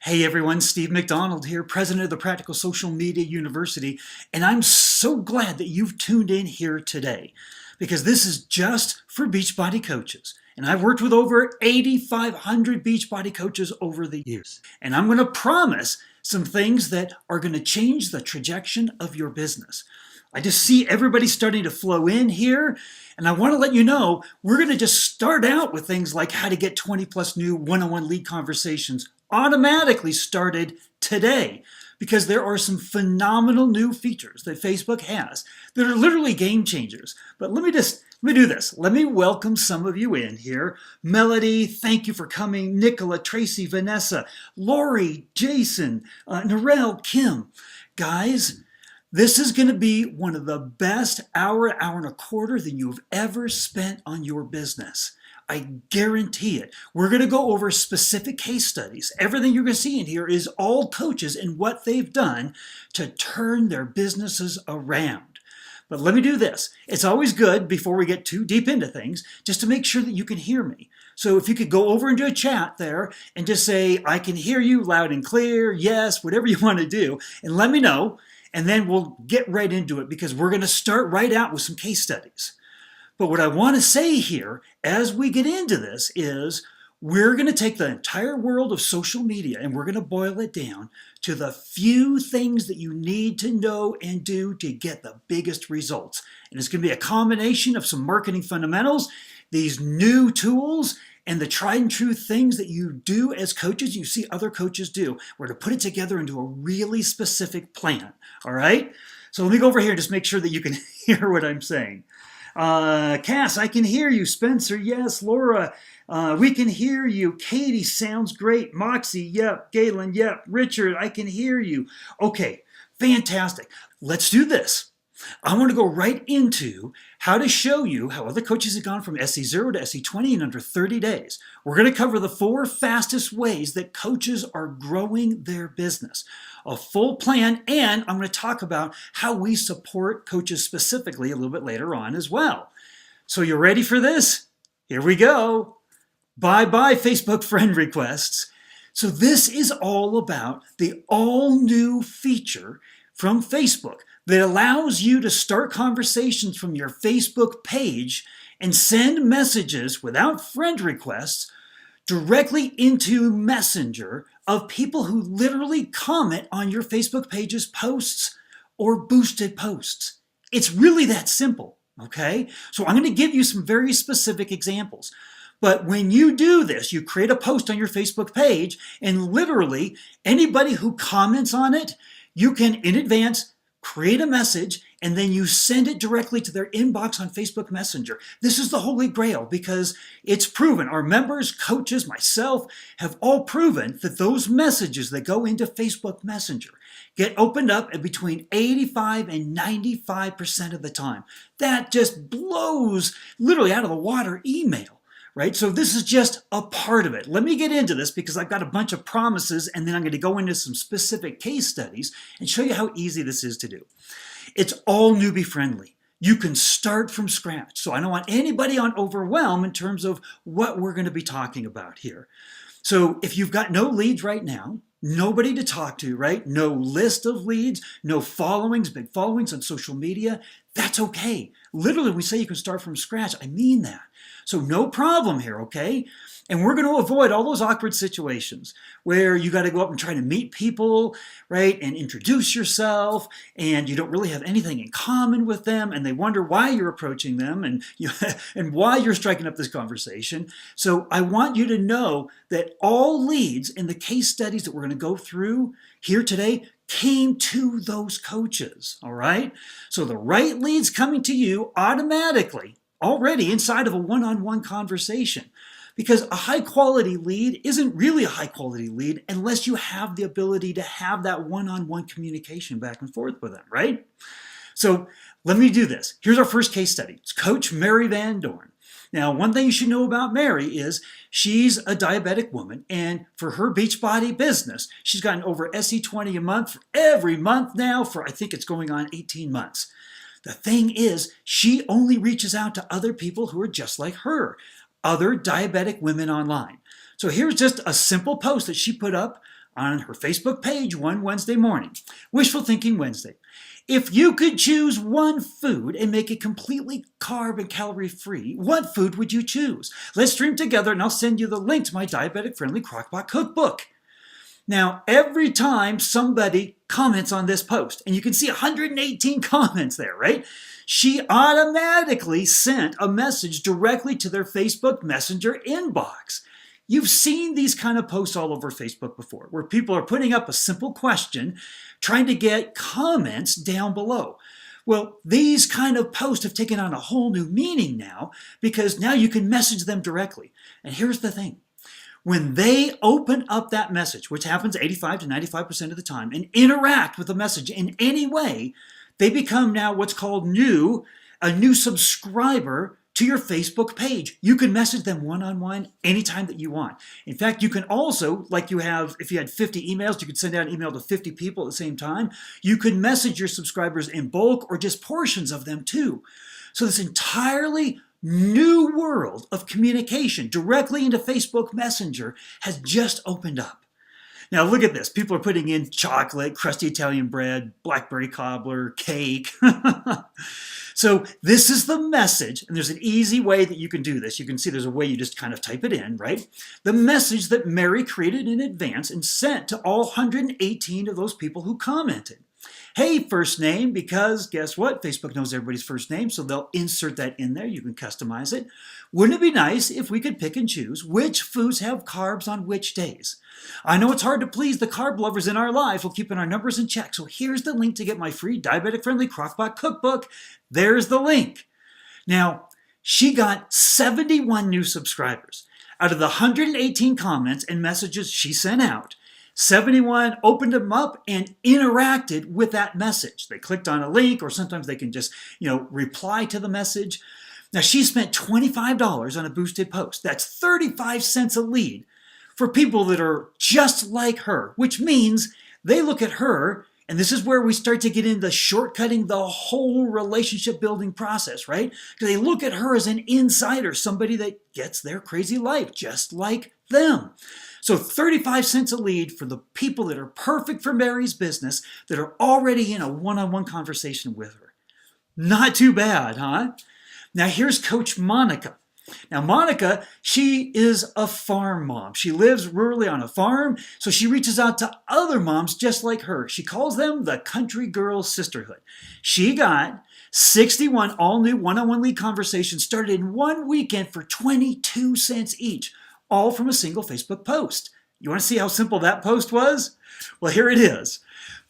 Hey everyone, Steve McDonald here, president of the Practical Social Media University, and I'm so glad that you've tuned in here today because this is just for Beachbody coaches. And I've worked with over 8,500 Beachbody coaches over the years. And I'm going to promise some things that are going to change the trajectory of your business. I just see everybody starting to flow in here. And I want to let you know, we're going to just start out with things like how to get 20 plus new one-on-one lead conversations automatically started today, because there are some phenomenal new features that Facebook has that are literally game changers. But let me do this. Let me welcome some of you in here. Melody, thank you for coming. Nicola, Tracy, Vanessa, Lori, Jason, Narelle, Kim. Guys, this is going to be one of the best hour and a quarter that you've ever spent on your business. I guarantee it. We're going to go over specific case studies. Everything you're going to see in here is all coaches and what they've done to turn their businesses around. But let me do this. It's always good, before we get too deep into things, just to make sure that you can hear me. So if you could go over into a chat there and just say, I can hear you loud and clear, yes, whatever you want to do, and let me know, and then we'll get right into it because we're going to start right out with some case studies. But what I want to say here as we get into this is we're going to take the entire world of social media and we're going to boil it down to the few things that you need to know and do to get the biggest results. And it's going to be a combination of some marketing fundamentals, these new tools, and the tried and true things that you do as coaches, you see other coaches do. We're going to put it together into a really specific plan. All right? So let me go over here and just make sure that you can hear what I'm saying. Cass, I can hear you. Spencer, yes. Laura, we can hear you. Katie, sounds great. Moxie, yep. Galen, yep. Richard, I can hear you. Okay, fantastic. Let's do this. I want to go right into how to show you how other coaches have gone from SE0 to SE20 in under 30 days. We're going to cover the 4 fastest ways that coaches are growing their business. A full plan, and I'm going to talk about how we support coaches specifically a little bit later on as well. So you ready for this? Here we go. Bye-bye Facebook friend requests. So this is all about the all-new feature from Facebook that allows you to start conversations from your Facebook page and send messages without friend requests directly into Messenger of people who literally comment on your Facebook page's posts or boosted posts. It's really that simple, okay? So I'm going to give you some very specific examples. But when you do this, you create a post on your Facebook page, and literally anybody who comments on it, you can in advance create a message, and then you send it directly to their inbox on Facebook Messenger. This is the holy grail because it's proven. Our members, coaches, myself have all proven that those messages that go into Facebook Messenger get opened up at between 85 and 95% of the time. That just blows literally out of the water email. Right? So this is just a part of it. Let me get into this because I've got a bunch of promises, and then I'm going to go into some specific case studies and show you how easy this is to do. It's all newbie friendly. You can start from scratch. So I don't want anybody on overwhelm in terms of what we're going to be talking about here. So if you've got no leads right now, nobody to talk to, right? No list of leads, no followings, big followings on social media, that's okay. Literally, we say you can start from scratch. I mean that. So no problem here, okay? And we're going to avoid all those awkward situations where you got to go up and try to meet people, right? And introduce yourself, and you don't really have anything in common with them, and they wonder why you're approaching them and and why you're striking up this conversation. So I want you to know that all leads in the case studies that we're going to go through here today came to those coaches, all right? So the right leads coming to you automatically already inside of a one-on-one conversation. Because a high-quality lead isn't really a high-quality lead unless you have the ability to have that one-on-one communication back and forth with them, right? So let me do this. Here's our first case study. It's Coach Mary Van Dorn. Now, one thing you should know about Mary is she's a diabetic woman, and for her Beachbody business, she's gotten over SE20 a month for every month now for, I think it's going on 18 months. The thing is, she only reaches out to other people who are just like her, other diabetic women online. So here's just a simple post that she put up on her Facebook page one Wednesday morning. Wishful Thinking Wednesday. If you could choose one food and make it completely carb and calorie free, what food would you choose? Let's stream together and I'll send you the link to my diabetic friendly crockpot cookbook. Now, every time somebody comments on this post, and you can see 118 comments there, right? She automatically sent a message directly to their Facebook Messenger inbox. You've seen these kind of posts all over Facebook before, where people are putting up a simple question, trying to get comments down below. Well, these kind of posts have taken on a whole new meaning now, because now you can message them directly. And here's the thing. When they open up that message, which happens 85 to 95% of the time, and interact with the message in any way, they become now what's called a new subscriber to your Facebook page. You can message them one-on-one anytime that you want. In fact, you can also, like you have, if you had 50 emails, you could send out an email to 50 people at the same time. You could message your subscribers in bulk or just portions of them too. So this entirely new world of communication directly into Facebook Messenger has just opened up. Now look at this. People are putting in chocolate, crusty Italian bread, blackberry cobbler, cake. So this is the message, and there's an easy way that you can do this. You can see there's a way you just kind of type it in, right? The message that Mary created in advance and sent to all 118 of those people who commented. Hey, first name, because guess what? Facebook knows everybody's first name, so they'll insert that in there. You can customize it. Wouldn't it be nice if we could pick and choose which foods have carbs on which days? I know it's hard to please the carb lovers in our lives while keeping our numbers in check, so here's the link to get my free diabetic-friendly crockpot cookbook. There's the link. Now, she got 71 new subscribers. Out of the 118 comments and messages she sent out, 71 opened them up and interacted with that message. They clicked on a link, or sometimes they can just, reply to the message. Now, she spent $25 on a boosted post. That's 35 cents a lead for people that are just like her, which means they look at her, and this is where we start to get into shortcutting the whole relationship building process, right? Because they look at her as an insider, somebody that gets their crazy life just like them. So 35 cents a lead for the people that are perfect for Mary's business, that are already in a one-on-one conversation with her. Not too bad, huh? Now here's Coach Monica. Now Monica, she is a farm mom. She lives rurally on a farm, so she reaches out to other moms just like her. She calls them the Country Girl Sisterhood. She got 61 all-new one-on-one lead conversations started in one weekend for 22 cents each, all from a single Facebook post. You want to see how simple that post was? Well, here it is.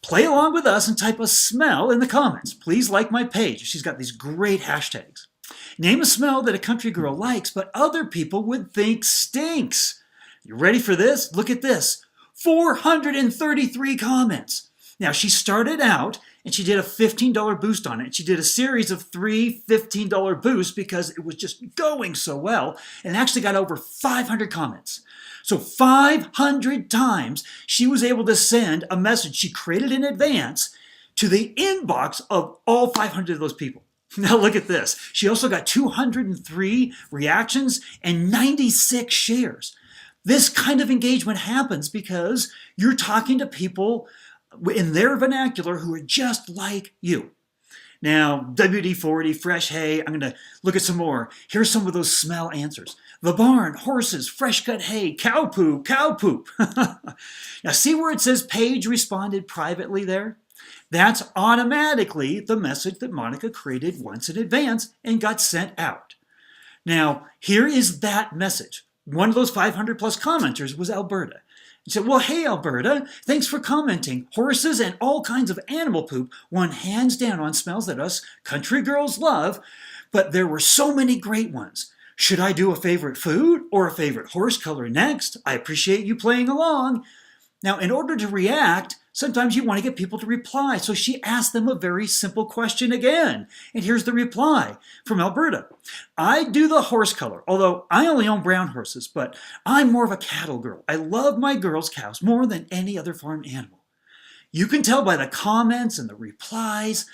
Play along with us and type a smell in the comments. Please like my page. She's got these great hashtags. Name a smell that a country girl likes, but other people would think stinks. You ready for this? Look at this. 433 comments. Now, she started out and she did a $15 boost on it. She did a series of 3 $15 boosts because it was just going so well, and actually got over 500 comments. So 500 times she was able to send a message she created in advance to the inbox of all 500 of those people. Now look at this. She also got 203 reactions and 96 shares. This kind of engagement happens because you're talking to people in their vernacular who are just like you. Now, WD-40, fresh hay, I'm going to look at some more. Here's some of those smell answers. The barn, horses, fresh cut hay, cow poop, cow poop. Now see where it says Paige responded privately there? That's automatically the message that Monica created once in advance and got sent out. Now, here is that message. One of those 500 plus commenters was Alberta. He said, well, hey, Alberta, thanks for commenting. Horses and all kinds of animal poop won hands down on smells that us country girls love, but there were so many great ones. Should I do a favorite food or a favorite horse color next? I appreciate you playing along. Now, in order to react, sometimes you want to get people to reply. So she asked them a very simple question again. And here's the reply from Alberta. I do the horse color, although I only own brown horses, but I'm more of a cattle girl. I love my girls' cows more than any other farm animal. You can tell by the comments and the replies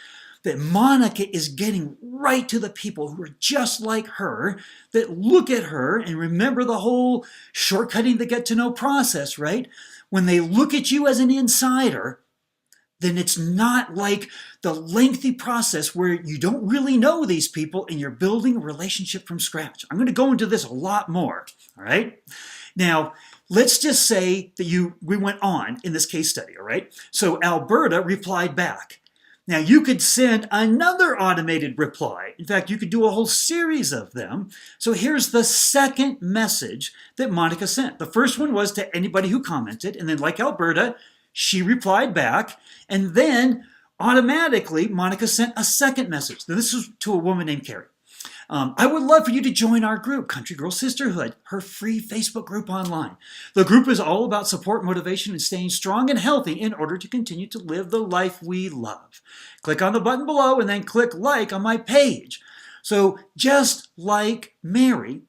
that Monica is getting right to the people who are just like her, that look at her and remember the whole shortcutting the get-to-know process, right? when they look at you as an insider, then it's not like the lengthy process where you don't really know these people and you're building a relationship from scratch. I'm going to go into this a lot more, all right? Now, let's just say that we went on in this case study, all right? So Alberta replied back. Now, you could send another automated reply. In fact, you could do a whole series of them. So here's the second message that Monica sent. The first one was to anybody who commented, and then like Alberta, she replied back, and then automatically Monica sent a second message. Now, this was to a woman named Carrie. I would love for you to join our group, Country Girl Sisterhood, her free Facebook group online. The group is all about support, motivation, and staying strong and healthy in order to continue to live the life we love. Click on the button below and then click like on my page. So just like Mary,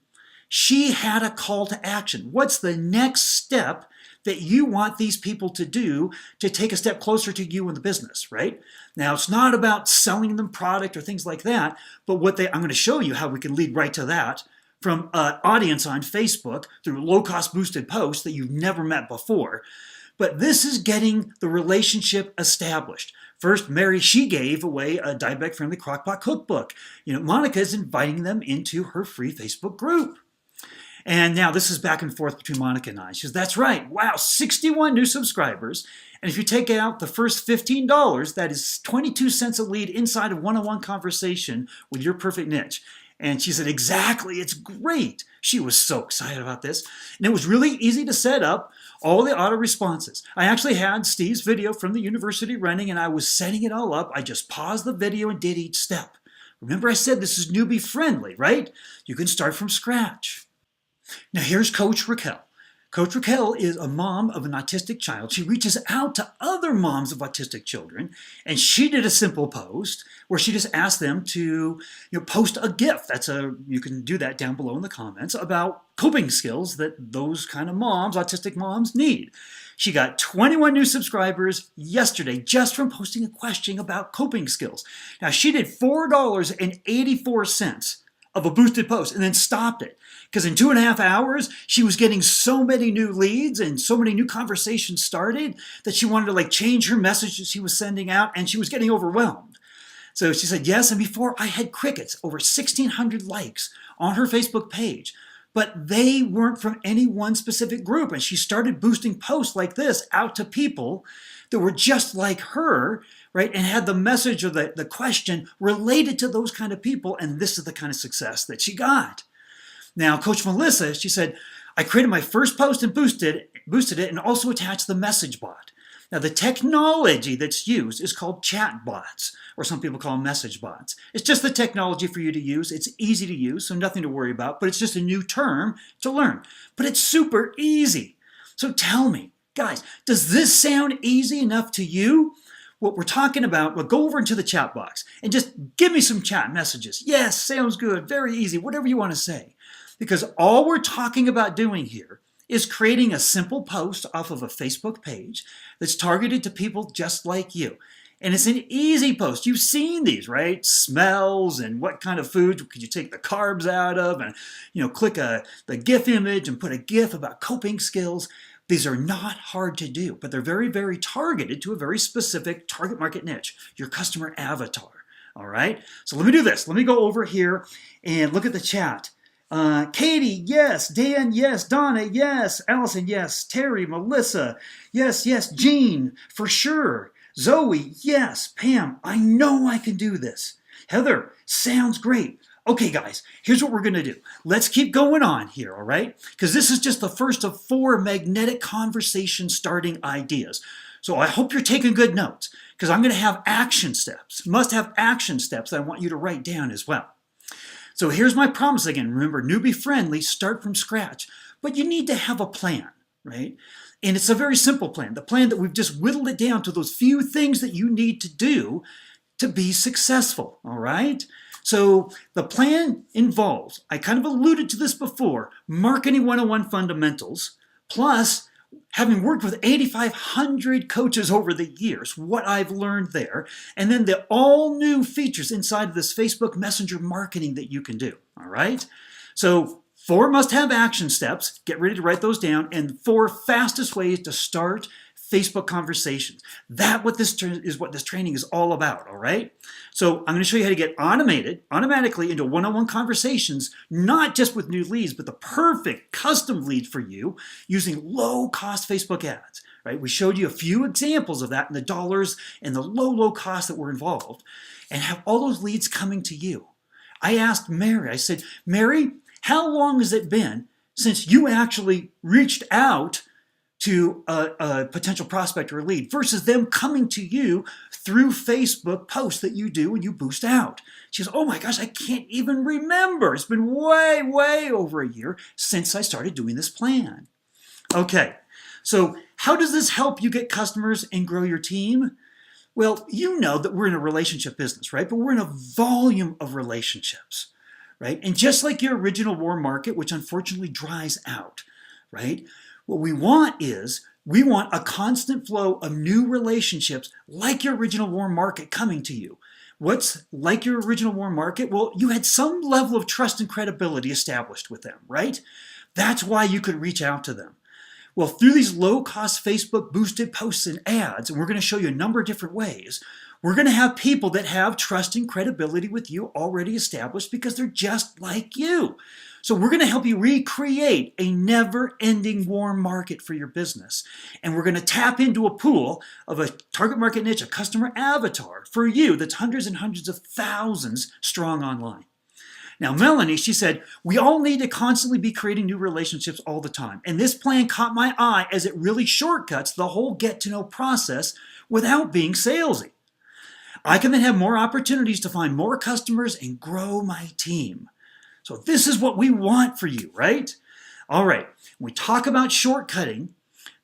she had a call to action. What's the next step that you want these people to do to take a step closer to you in the business, right? Now, it's not about selling them product or things like that, but I'm going to show you how we can lead right to that from an audience on Facebook through low-cost boosted posts that you've never met before. But this is getting the relationship established. First, Mary, she gave away a diabetic-friendly crockpot cookbook. Monica is inviting them into her free Facebook group. And now this is back and forth between Monica and I. She says, that's right. Wow, 61 new subscribers. And if you take out the first $15, that is 22 cents a lead inside of one-on-one conversation with your perfect niche. And she said, exactly, it's great. She was so excited about this. And it was really easy to set up all the auto responses. I actually had Steve's video from the university running, and I was setting it all up. I just paused the video and did each step. Remember I said this is newbie friendly, right? You can start from scratch. Now here's Coach Raquel. Coach Raquel is a mom of an autistic child. She reaches out to other moms of autistic children, and she did a simple post where she just asked them to post a GIF. You can do that down below in the comments about coping skills that those kind of moms, autistic moms, need. She got 21 new subscribers yesterday just from posting a question about coping skills. Now she did $4.84 of a boosted post and then stopped it. Because in 2.5 hours, she was getting so many new leads and so many new conversations started that she wanted to change her message that she was sending out, and she was getting overwhelmed. So she said, yes, and before I had crickets, over 1,600 likes on her Facebook page, but they weren't from any one specific group. And she started boosting posts like this out to people that were just like her, right? And had the message or the question related to those kind of people. And this is the kind of success that she got. Now, Coach Melissa, she said, I created my first post and boosted it and also attached the message bot. Now, the technology that's used is called chat bots, or some people call them message bots. It's just the technology for you to use. It's easy to use, so nothing to worry about, but it's just a new term to learn. But it's super easy. So tell me, guys, does this sound easy enough to you? What we're talking about, well, go over into the chat box and just give me some chat messages. Yes, sounds good, very easy, whatever you want to say. Because all we're talking about doing here is creating a simple post off of a Facebook page that's targeted to people just like you. And it's an easy post. You've seen these, right? Smells and what kind of food could you take the carbs out of, and click the GIF image and put a GIF about coping skills. These are not hard to do, but they're very, very targeted to a very specific target market niche, your customer avatar. All right? So let me do this. Let me go over here and look at the chat. Katie, yes. Dan, yes. Donna, yes. Allison, yes. Terry, Melissa, yes, yes. Jean, for sure. Zoe, yes. Pam, I know I can do this. Heather, sounds great. Okay, guys, here's what we're going to do. Let's keep going on here, all right? Because this is just the first of 4 magnetic conversation starting ideas. So I hope you're taking good notes, because I'm going to have action steps, must have action steps that I want you to write down as well. So here's my promise again. Remember, newbie friendly, start from scratch. But you need to have a plan, right? And it's a very simple plan. The plan that we've just whittled it down to those few things that you need to do to be successful, all right? So the plan involves, I kind of alluded to this before, marketing 101 fundamentals, plus having worked with 8,500 coaches over the years, what I've learned there, and then the all new features inside of this Facebook Messenger marketing that you can do, all right? So 4 must-have action steps. Get ready to write those down. And 4 fastest ways to start Facebook conversations. What this training is all about, all right? So I'm going to show you how to get automatically into one-on-one conversations, not just with new leads, but the perfect custom lead for you using low-cost Facebook ads, right? We showed you a few examples of that in the dollars and the low cost that were involved, and have all those leads coming to you. I asked Mary, I said, Mary, how long has it been since you actually reached out to a potential prospect or a lead versus them coming to you through Facebook posts that you do and you boost out? She goes, oh my gosh, I can't even remember. It's been way over a year since I started doing this plan. Okay, so how does this help you get customers and grow your team? Well, you know that we're in a relationship business, right? But we're in a volume of relationships, right? And just like your original warm market, which unfortunately dries out, right? What we want a constant flow of new relationships like your original warm market coming to you. What's like your original warm market? Well, you had some level of trust and credibility established with them, right? That's why you could reach out to them. Well, through these low-cost Facebook boosted posts and ads, and we're going to show you a number of different ways, we're going to have people that have trust and credibility with you already established because they're just like you. So we're going to help you recreate a never-ending warm market for your business. And we're going to tap into a pool of a target market niche, a customer avatar for you that's hundreds and hundreds of thousands strong online. Now, Melanie, she said, we all need to constantly be creating new relationships all the time. And this plan caught my eye as it really shortcuts the whole get-to-know process without being salesy. I can then have more opportunities to find more customers and grow my team. So this is what we want for you, right? All right, when we talk about shortcutting,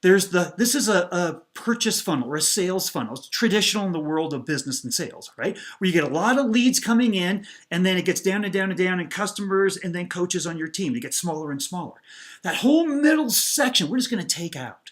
this is a purchase funnel or a sales funnel. It's traditional in the world of business and sales, right? Where you get a lot of leads coming in, and then it gets down and down and down, and customers and then coaches on your team. They get smaller and smaller. That whole middle section, we're just going to take out.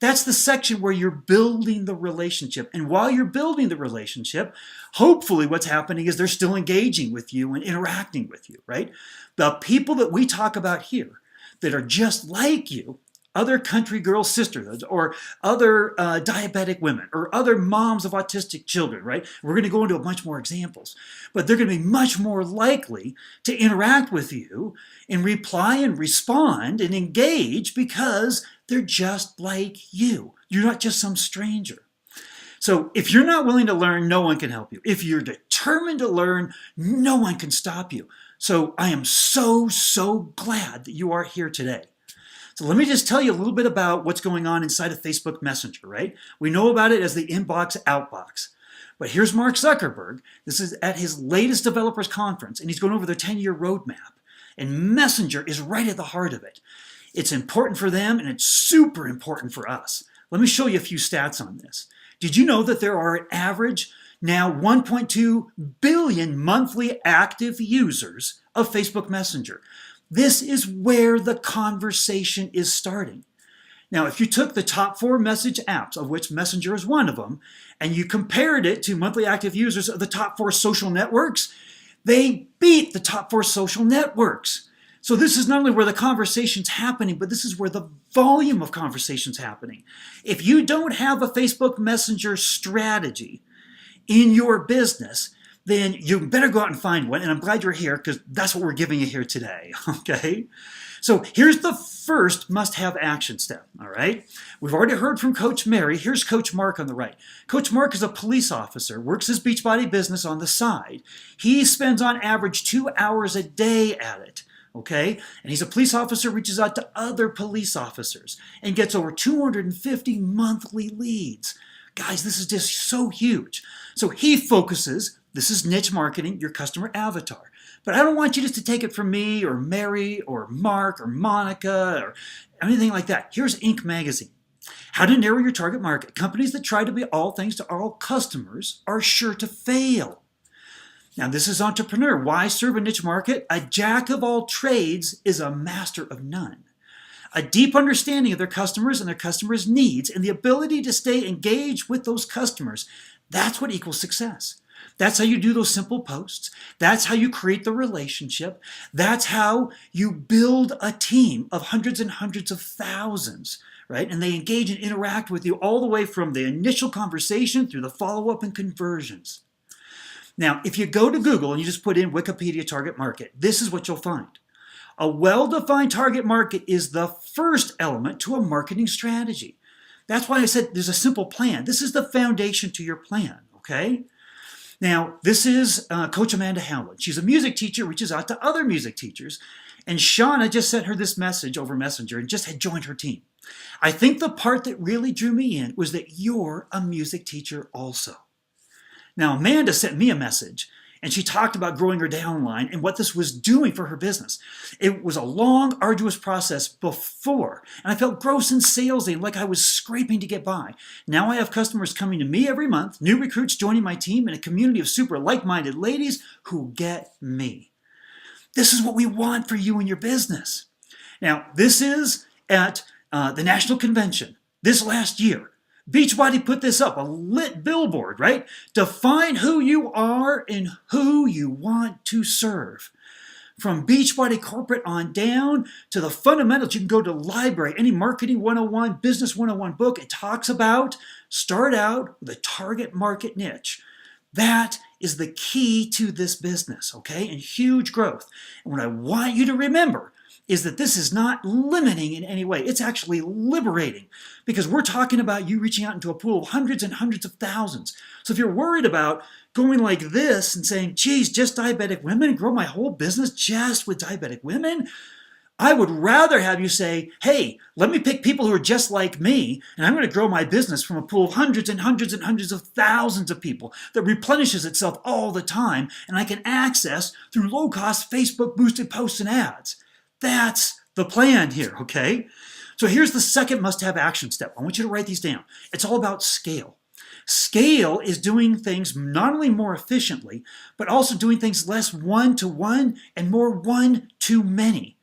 That's the section where you're building the relationship. And while you're building the relationship, hopefully what's happening is they're still engaging with you and interacting with you, right? The people that we talk about here that are just like you, other country girl sisterhoods or other diabetic women or other moms of autistic children, right? We're going to go into a bunch more examples, but they're going to be much more likely to interact with you and reply and respond and engage because they're just like you. You're not just some stranger. So if you're not willing to learn, no one can help you. If you're determined to learn, no one can stop you. So I am so glad that you are here today. So let me just tell you a little bit about what's going on inside of Facebook Messenger, right? We know about it as the inbox outbox. But here's Mark Zuckerberg. This is at his latest developers conference, and he's going over their 10-year roadmap. And Messenger is right at the heart of it. It's important for them, and it's super important for us. Let me show you a few stats on this. Did you know that there are an average now 1.2 billion monthly active users of Facebook Messenger? This is where the conversation is starting. Now, if you took the top 4 message apps, of which Messenger is one of them, and you compared it to monthly active users of the top 4 social networks, they beat the top 4 social networks. So this is not only where the conversation's happening, but this is where the volume of conversation's happening. If you don't have a Facebook Messenger strategy in your business, then you better go out and find one. And I'm glad you're here because that's what we're giving you here today, okay? So here's the first must-have action step, all right? We've already heard from Coach Mary. Here's Coach Mark on the right. Coach Mark is a police officer, works his Beachbody business on the side. He spends on average 2 hours a day at it. Okay? And he's a police officer, reaches out to other police officers and gets over 250 monthly leads. Guys, this is just so huge. So he focuses, this is niche marketing, your customer avatar. But I don't want you just to take it from me or Mary or Mark or Monica or anything like that. Here's Inc. magazine. How to narrow your target market. Companies that try to be all things to all customers are sure to fail. Now, this is entrepreneur. Why serve a niche market? A jack of all trades is a master of none. A deep understanding of their customers and their customers' needs and the ability to stay engaged with those customers, that's what equals success. That's how you do those simple posts. That's how you create the relationship. That's how you build a team of hundreds and hundreds of thousands, right? And they engage and interact with you all the way from the initial conversation through the follow-up and conversions. Now, if you go to Google and you just put in Wikipedia target market, this is what you'll find. A well-defined target market is the first element to a marketing strategy. That's why I said there's a simple plan. This is the foundation to your plan, okay? Now, this is Coach Amanda Howland. She's a music teacher, reaches out to other music teachers, and Shauna just sent her this message over Messenger and just had joined her team. I think the part that really drew me in was that you're a music teacher also. Now, Amanda sent me a message, and she talked about growing her downline and what this was doing for her business. It was a long, arduous process before, and I felt gross and salesy, like I was scraping to get by. Now I have customers coming to me every month, new recruits joining my team, and a community of super like-minded ladies who get me. This is what we want for you and your business. Now, this is at the National Convention this last year. Beachbody put this up, a lit billboard, right? Define who you are and who you want to serve. From Beachbody corporate on down to the fundamentals, you can go to library, any marketing 101, business 101 book. It talks about start out with a target market niche. That is the key to this business, okay? And huge growth. And what I want you to remember is that this is not limiting in any way. It's actually liberating, because we're talking about you reaching out into a pool of hundreds and hundreds of thousands. So if you're worried about going like this and saying, geez, just diabetic women, grow my whole business just with diabetic women, I would rather have you say, hey, let me pick people who are just like me, and I'm going to grow my business from a pool of hundreds and hundreds and hundreds of thousands of people that replenishes itself all the time, and I can access through low-cost Facebook boosted posts and ads. That's the plan here, okay? So here's the second must-have action step. I want you to write these down. It's all about scale. Scale is doing things not only more efficiently, but also doing things less one-to-one and more one-to-many.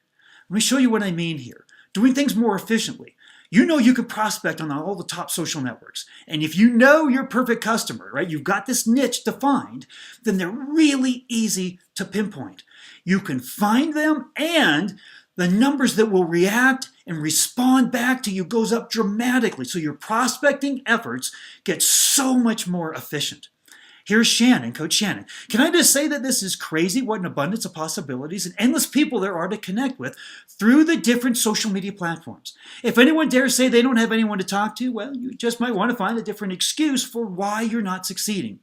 Let me show you what I mean here. Doing things more efficiently. You know you could prospect on all the top social networks. And if you know your perfect customer, right, you've got this niche defined, then they're really easy to pinpoint. You can find them, and the numbers that will react and respond back to you goes up dramatically. So your prospecting efforts get so much more efficient. Here's Shannon, Coach Shannon. Can I just say that this is crazy what an abundance of possibilities and endless people there are to connect with through the different social media platforms. If anyone dares say they don't have anyone to talk to, well, you just might want to find a different excuse for why you're not succeeding.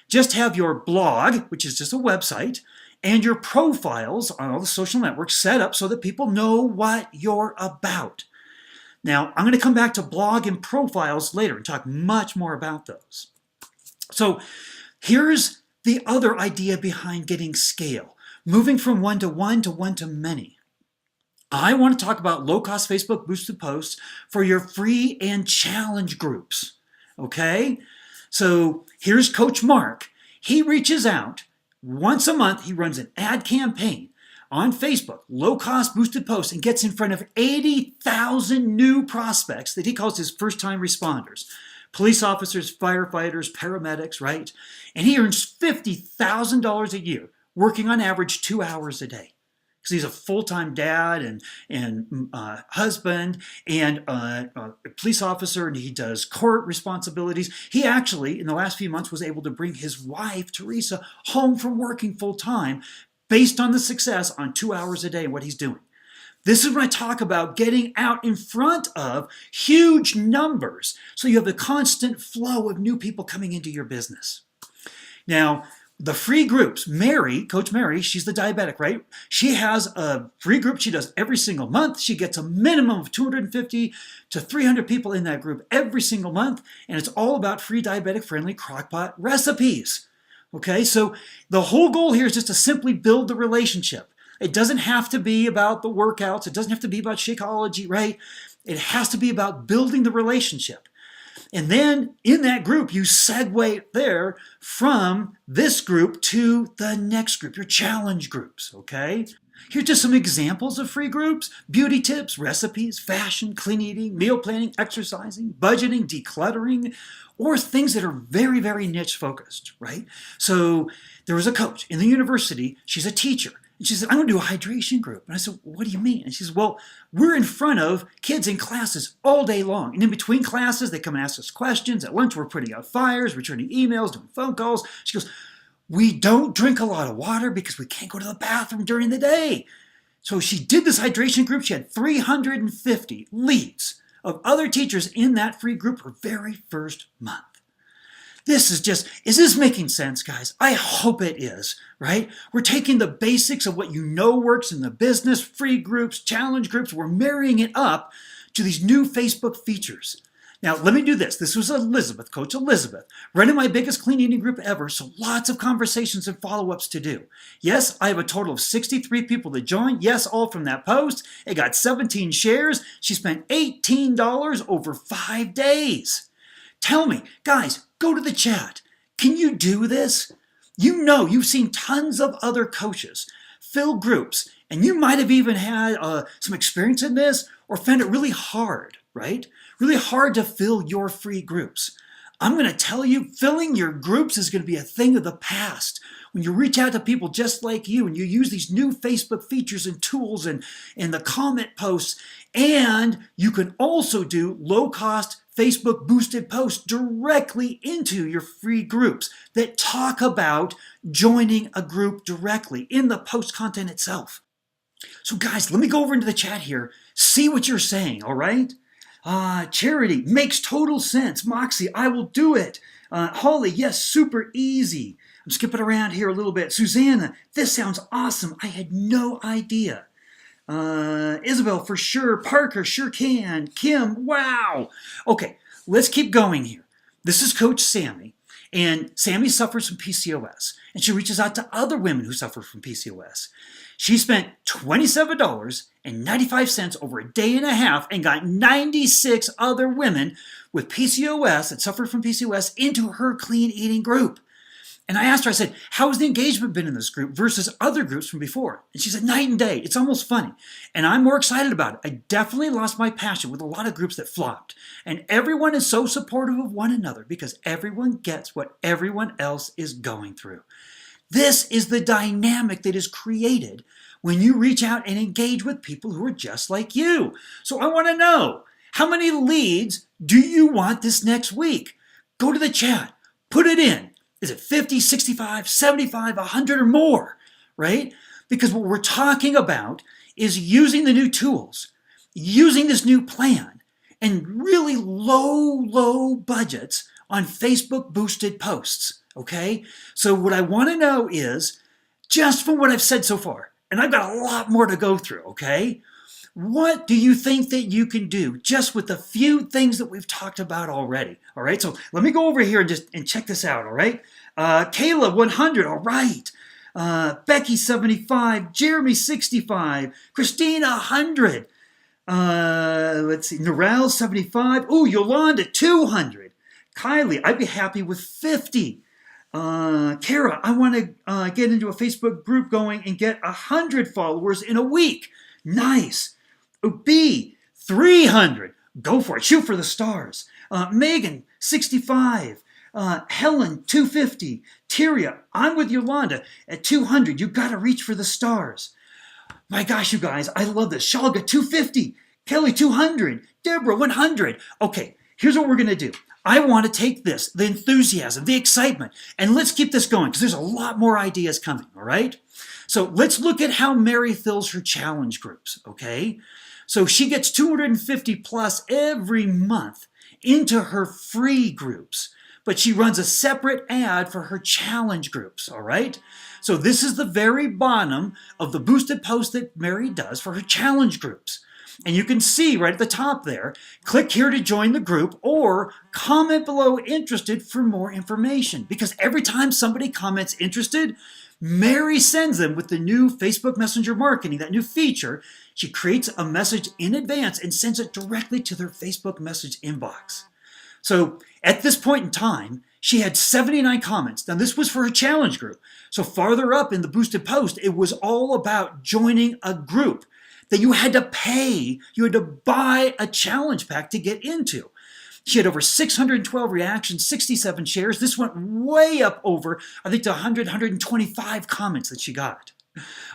Just have your blog, which is just a website, and your profiles on all the social networks set up so that people know what you're about. Now, I'm going to come back to blog and profiles later and talk much more about those. So here's the other idea behind getting scale, moving from one-to-one to one-to-many. I want to talk about low-cost Facebook boosted posts for your free and challenge groups, okay? So here's Coach Mark. He reaches out once a month. He runs an ad campaign on Facebook, low-cost boosted posts, and gets in front of 80,000 new prospects that he calls his first-time responders. Police officers, firefighters, paramedics, right? And he earns $50,000 a year, working on average 2 hours a day. Because he's a full-time dad and husband and a police officer, and he does court responsibilities. He actually, in the last few months, was able to bring his wife, Teresa, home from working full-time based on the success on 2 hours a day and what he's doing. This is when I talk about getting out in front of huge numbers so you have a constant flow of new people coming into your business. Now, the free groups, Mary, Coach Mary, she's the diabetic, right? She has a free group she does every single month. She gets a minimum of 250 to 300 people in that group every single month, and it's all about free diabetic-friendly crockpot recipes. Okay, so the whole goal here is just to simply build the relationship. It doesn't have to be about the workouts. It doesn't have to be about Shakeology, right? It has to be about building the relationship. And then in that group, you segue there from this group to the next group, your challenge groups, okay? Here's just some examples of free groups: beauty tips, recipes, fashion, clean eating, meal planning, exercising, budgeting, decluttering, or things that are very, very niche focused, right? So there was a coach in the university. She's a teacher. And she said, I'm going to do a hydration group. And I said, what do you mean? And she says, well, we're in front of kids in classes all day long. And in between classes, they come and ask us questions. At lunch, we're putting out fires, returning emails, doing phone calls. She goes, we don't drink a lot of water because we can't go to the bathroom during the day. So she did this hydration group. She had 350 leads of other teachers in that free group her very first month. Is this making sense, guys? I hope it is, right? We're taking the basics of what you know works in the business, free groups, challenge groups. We're marrying it up to these new Facebook features. Now, let me do this. This was Elizabeth, Coach Elizabeth, running my biggest clean eating group ever, so lots of conversations and follow-ups to do. Yes, I have a total of 63 people that joined. Yes, all from that post. It got 17 shares. She spent $18 over 5 days. Tell me, guys, go to the chat. Can you do this? You know, you've seen tons of other coaches fill groups, and you might have even had some experience in this or found it really hard, right? Really hard to fill your free groups. I'm going to tell you, filling your groups is going to be a thing of the past. When you reach out to people just like you and you use these new Facebook features and tools and the comment posts, and you can also do low-cost Facebook boosted posts directly into your free groups that talk about joining a group directly in the post content itself. So guys, let me go over into the chat here, see what you're saying, all right? Charity, makes total sense. Moxie, I will do it. Holly, yes, super easy. I'm skipping around here a little bit. Susanna, this sounds awesome. I had no idea. Isabel, for sure. Parker, sure can. Kim, wow. Okay, let's keep going here. This is Coach Sammy, and Sammy suffers from PCOS, and she reaches out to other women who suffer from PCOS. She spent $27.95 over a day and a half and got 96 other women with PCOS that suffered from PCOS into her clean eating group. And I asked her, I said, how has the engagement been in this group versus other groups from before? And she said, night and day. It's almost funny. And I'm more excited about it. I definitely lost my passion with a lot of groups that flopped. And everyone is so supportive of one another because everyone gets what everyone else is going through. This is the dynamic that is created when you reach out and engage with people who are just like you. So I want to know, how many leads do you want this next week? Go to the chat, put it in. Is it 50, 65, 75, 100 or more, right? Because what we're talking about is using the new tools, using this new plan, and really low budgets on Facebook boosted posts, okay? So what I want to know is, just from what I've said so far, and I've got a lot more to go through, okay? What do you think that you can do just with the few things that we've talked about already? All right, so let me go over here and check this out, all right? Kayla, 100, all right. Becky, 75. Jeremy, 65. Christina, 100. Let's see, Narelle, 75. Ooh, Yolanda, 200. Kylie, I'd be happy with 50. Kara, I want to get into a Facebook group going and get 100 followers in a week. Nice. B, 300. Go for it. Shoot for the stars. Megan, 65. Helen, 250. Tyria, I'm with Yolanda at 200. You got to reach for the stars. My gosh, you guys, I love this. Shalga, 250. Kelly, 200. Deborah, 100. Okay, here's what we're going to do. I want to take this, the enthusiasm, the excitement, and let's keep this going because there's a lot more ideas coming, all right? So let's look at how Mary fills her challenge groups, okay? So she gets 250 plus every month into her free groups, but she runs a separate ad for her challenge groups, all right? So this is the very bottom of the boosted post that Mary does for her challenge groups. And you can see right at the top there, click here to join the group or comment below interested for more information. Because every time somebody comments interested, Mary sends them with the new Facebook Messenger marketing, that new feature. She creates a message in advance and sends it directly to their Facebook message inbox. So at this point in time, she had 79 comments. Now, this was for her challenge group. So farther up in the boosted post, it was all about joining a group that you had to pay. You had to buy a challenge pack to get into. She had over 612 reactions, 67 shares. This went way up over, I think, to 100, 125 comments that she got.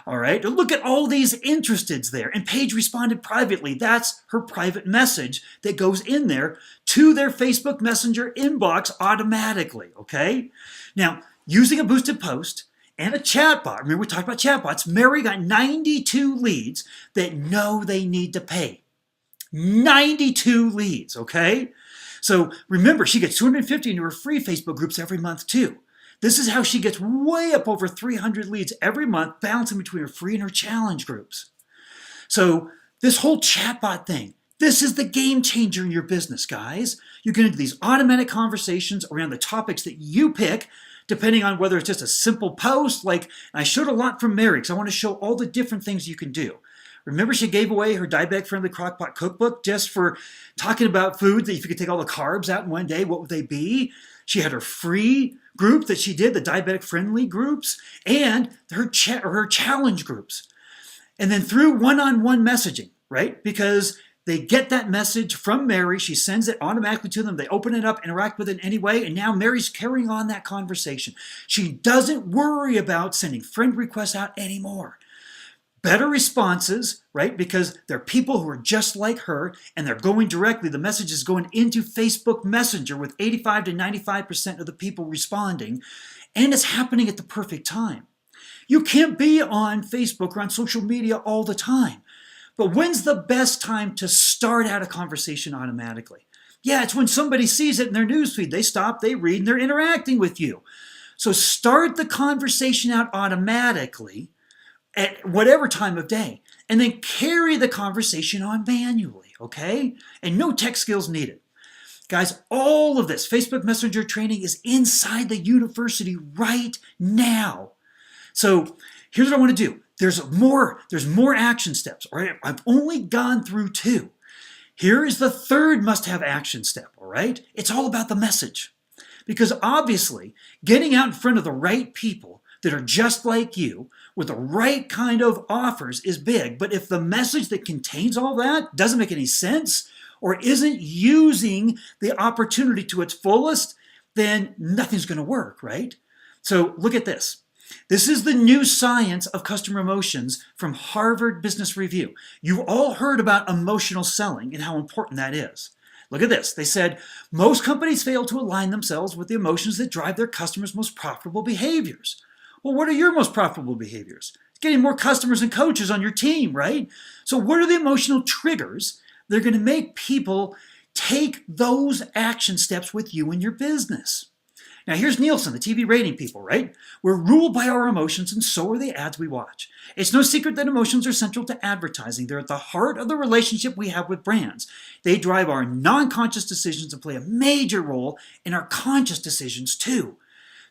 All right, look at all these interesteds there. And Paige responded privately. That's her private message that goes in there to their Facebook Messenger inbox automatically, okay? Now, using a boosted post and a chatbot, remember we talked about chatbots, Mary got 92 leads that know they need to pay. 92 leads, okay? So remember, she gets 250 into her free Facebook groups every month too. This is how she gets way up over 300 leads every month, balancing between her free and her challenge groups. So this whole chatbot thing, this is the game changer in your business, guys. You get into these automatic conversations around the topics that you pick, depending on whether it's just a simple post, like I showed a lot from Mary because I want to show all the different things you can do. Remember, she gave away her diabetic-friendly crockpot cookbook just for talking about foods that if you could take all the carbs out in one day, what would they be? She had her free group that she did, the diabetic-friendly groups, and her challenge groups. And then through one-on-one messaging, right? Because they get that message from Mary. She sends it automatically to them. They open it up, interact with it anyway, and now Mary's carrying on that conversation. She doesn't worry about sending friend requests out anymore. Better responses, right? Because they're people who are just like her and they're going directly. The message is going into Facebook Messenger with 85 to 95% of the people responding, and it's happening at the perfect time. You can't be on Facebook or on social media all the time. But when's the best time to start out a conversation automatically? Yeah, it's when somebody sees it in their newsfeed. They stop, they read, and they're interacting with you. So start the conversation out automatically at whatever time of day, and then carry the conversation on manually, okay? And no tech skills needed. Guys, all of this Facebook Messenger training is inside the university right now. So here's what I want to do. There's more action steps, all right? I've only gone through 2. Here is the 3rd must-have action step, all right? It's all about the message. Because obviously, getting out in front of the right people that are just like you with the right kind of offers is big. But if the message that contains all that doesn't make any sense or isn't using the opportunity to its fullest, then nothing's going to work, right? So look at this. This is the new science of customer emotions from Harvard Business Review. You've all heard about emotional selling and how important that is. Look at this. They said, most companies fail to align themselves with the emotions that drive their customers' most profitable behaviors. Well, what are your most profitable behaviors? Getting more customers and coaches on your team, right? So what are the emotional triggers that are going to make people take those action steps with you in your business? Now, here's Nielsen, the TV rating people, right? We're ruled by our emotions, and so are the ads we watch. It's no secret that emotions are central to advertising. They're at the heart of the relationship we have with brands. They drive our non-conscious decisions and play a major role in our conscious decisions, too.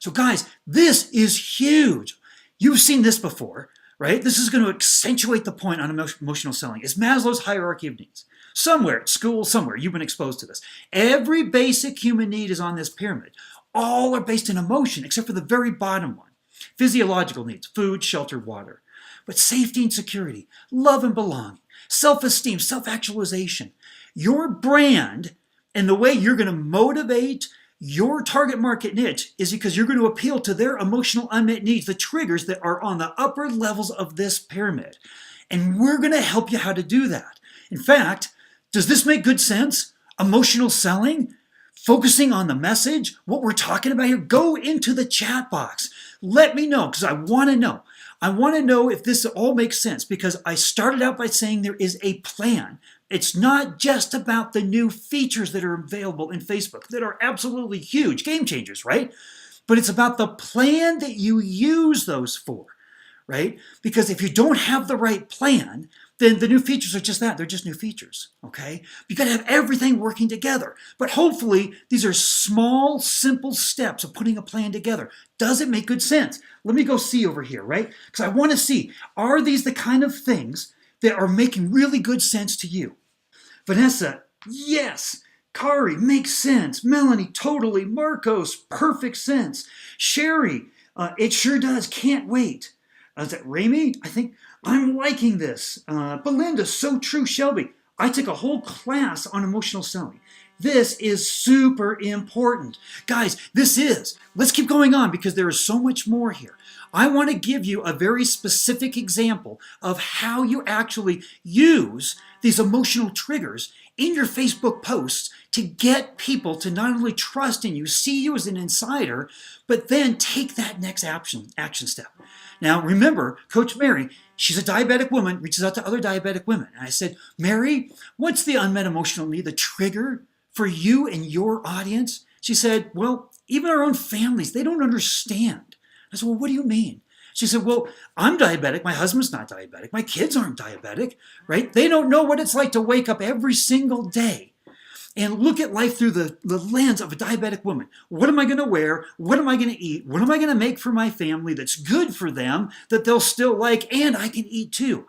So guys, this is huge. You've seen this before, right? This is going to accentuate the point on emotional selling. It's Maslow's hierarchy of needs. Somewhere at school, somewhere, you've been exposed to this. Every basic human need is on this pyramid. All are based in emotion, except for the very bottom one. Physiological needs, food, shelter, water. But safety and security, love and belonging, self-esteem, self-actualization. Your brand and the way you're going to motivate your target market niche is because you're going to appeal to their emotional unmet needs, the triggers that are on the upper levels of this pyramid. And we're going to help you how to do that. In fact, does this make good sense? Emotional selling? Focusing on the message? What we're talking about here? Go into the chat box. Let me know, because I want to know. I want to know if this all makes sense, because I started out by saying there is a plan. It's not just about the new features that are available in Facebook that are absolutely huge, game changers, right? But it's about the plan that you use those for, right? Because if you don't have the right plan, then the new features are just that. They're just new features, okay? You got to have everything working together. But hopefully, these are small, simple steps of putting a plan together. Does it make good sense? Let me go see over here, right? Because I want to see, are these the kind of things that are making really good sense to you? Vanessa, yes. Kari, makes sense. Melanie, totally. Marcos, perfect sense. Sherry, it sure does. Can't wait. Is that Ramy? I think I'm liking this. Belinda, so true. Shelby, I took a whole class on emotional selling. This is super important. Guys, let's keep going on because there is so much more here. I want to give you a very specific example of how you actually use these emotional triggers in your Facebook posts to get people to not only trust in you, see you as an insider, but then take that next action step. Now, remember, Coach Mary, she's a diabetic woman, reaches out to other diabetic women. And I said, Mary, what's the unmet emotional need, the trigger for you and your audience? She said, well, even our own families, they don't understand. I said, well, what do you mean? She said, well, I'm diabetic. My husband's not diabetic. My kids aren't diabetic, right? They don't know what it's like to wake up every single day and look at life through the lens of a diabetic woman. What am I going to wear? What am I going to eat? What am I going to make for my family that's good for them, that they'll still like, and I can eat too?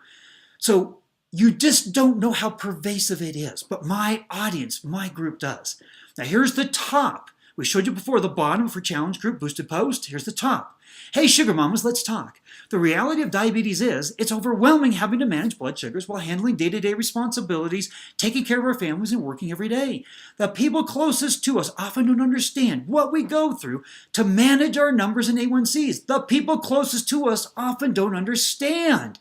So you just don't know how pervasive it is. But my audience, my group does. Now here's the top. We showed you before the bottom for challenge group, boosted post. Here's the top. Hey, sugar mamas, let's talk. The reality of diabetes is it's overwhelming having to manage blood sugars while handling day-to-day responsibilities, taking care of our families, and working every day. The people closest to us often don't understand what we go through to manage our numbers and A1Cs. The people closest to us often don't understand.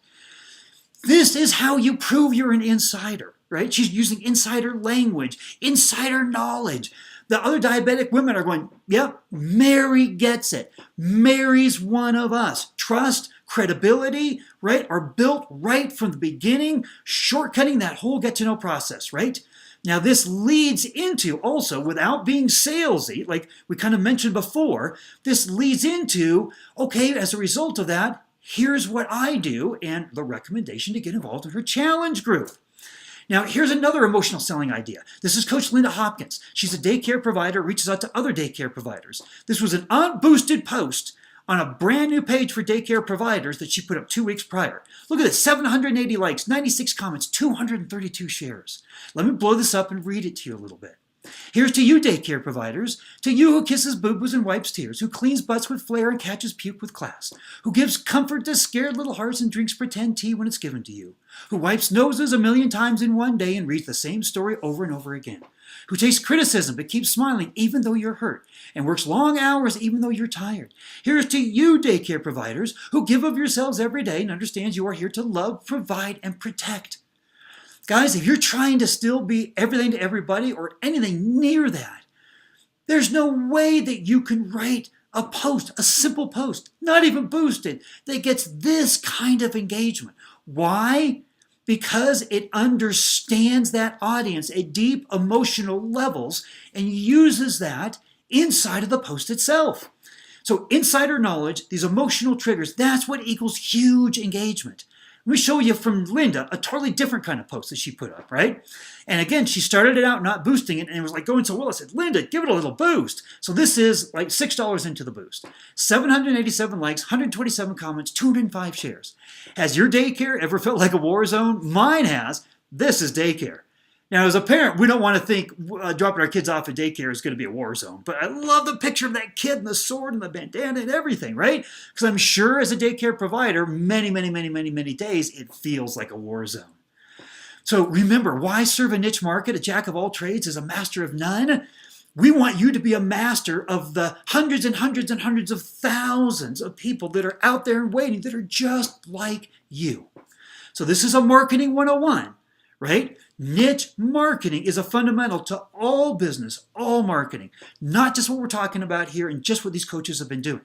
This is how you prove you're an insider, right? She's using insider language, insider knowledge. The other diabetic women are going, yep, Mary gets it. Mary's one of us. Trust, credibility, right, are built right from the beginning, shortcutting that whole get-to-know process, right? Now, this leads into also, without being salesy, like we kind of mentioned before, this leads into, okay, as a result of that, here's what I do, and the recommendation to get involved in her challenge group. Now, here's another emotional selling idea. This is Coach Linda Hopkins. She's a daycare provider, reaches out to other daycare providers. This was an unboosted post on a brand new page for daycare providers that she put up 2 weeks prior. Look at this, 780 likes, 96 comments, 232 shares. Let me blow this up and read it to you a little bit. Here's to you, daycare providers, to you who kisses boo-boos and wipes tears, who cleans butts with flair and catches puke with class, who gives comfort to scared little hearts and drinks pretend tea when it's given to you, who wipes noses 1,000,000 times in one day and reads the same story over and over again, who takes criticism but keeps smiling even though you're hurt, and works long hours even though you're tired. Here's to you, daycare providers, who give of yourselves every day and understand you are here to love, provide, and protect. Guys, if you're trying to still be everything to everybody or anything near that, there's no way that you can write a post, a simple post, not even boosted, that gets this kind of engagement. Why? Because it understands that audience at deep emotional levels and uses that inside of the post itself. So insider knowledge, these emotional triggers, that's what equals huge engagement. Let me show you from Linda a totally different kind of post that she put up, right? And again, she started it out not boosting it, and it was like going so well. I said, Linda, give it a little boost. So this is like $6 into the boost. 787 likes, 127 comments, 205 shares. Has your daycare ever felt like a war zone? Mine has. This is daycare. Now, as a parent, we don't want to think dropping our kids off at daycare is going to be a war zone. But I love the picture of that kid and the sword and the bandana and everything, right? Because I'm sure as a daycare provider, many days, it feels like a war zone. So remember, why serve a niche market? A jack of all trades is a master of none. We want you to be a master of the hundreds and hundreds and hundreds of thousands of people that are out there and waiting that are just like you. So this is a marketing 101, right? Niche marketing is a fundamental to all business, all marketing, not just what we're talking about here and just what these coaches have been doing.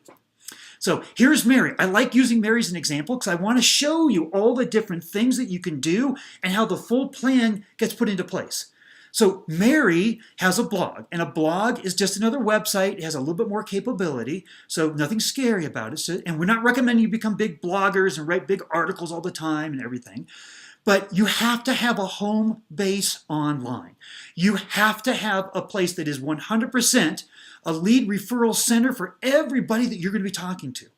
So here's Mary. I like using Mary as an example because I want to show you all the different things that you can do and how the full plan gets put into place. So Mary has a blog, and a blog is just another website. It has a little bit more capability, so nothing scary about it. So, and we're not recommending you become big bloggers and write big articles all the time and everything. But you have to have a home base online. You have to have a place that is 100% a lead referral center for everybody that you're going to be talking to.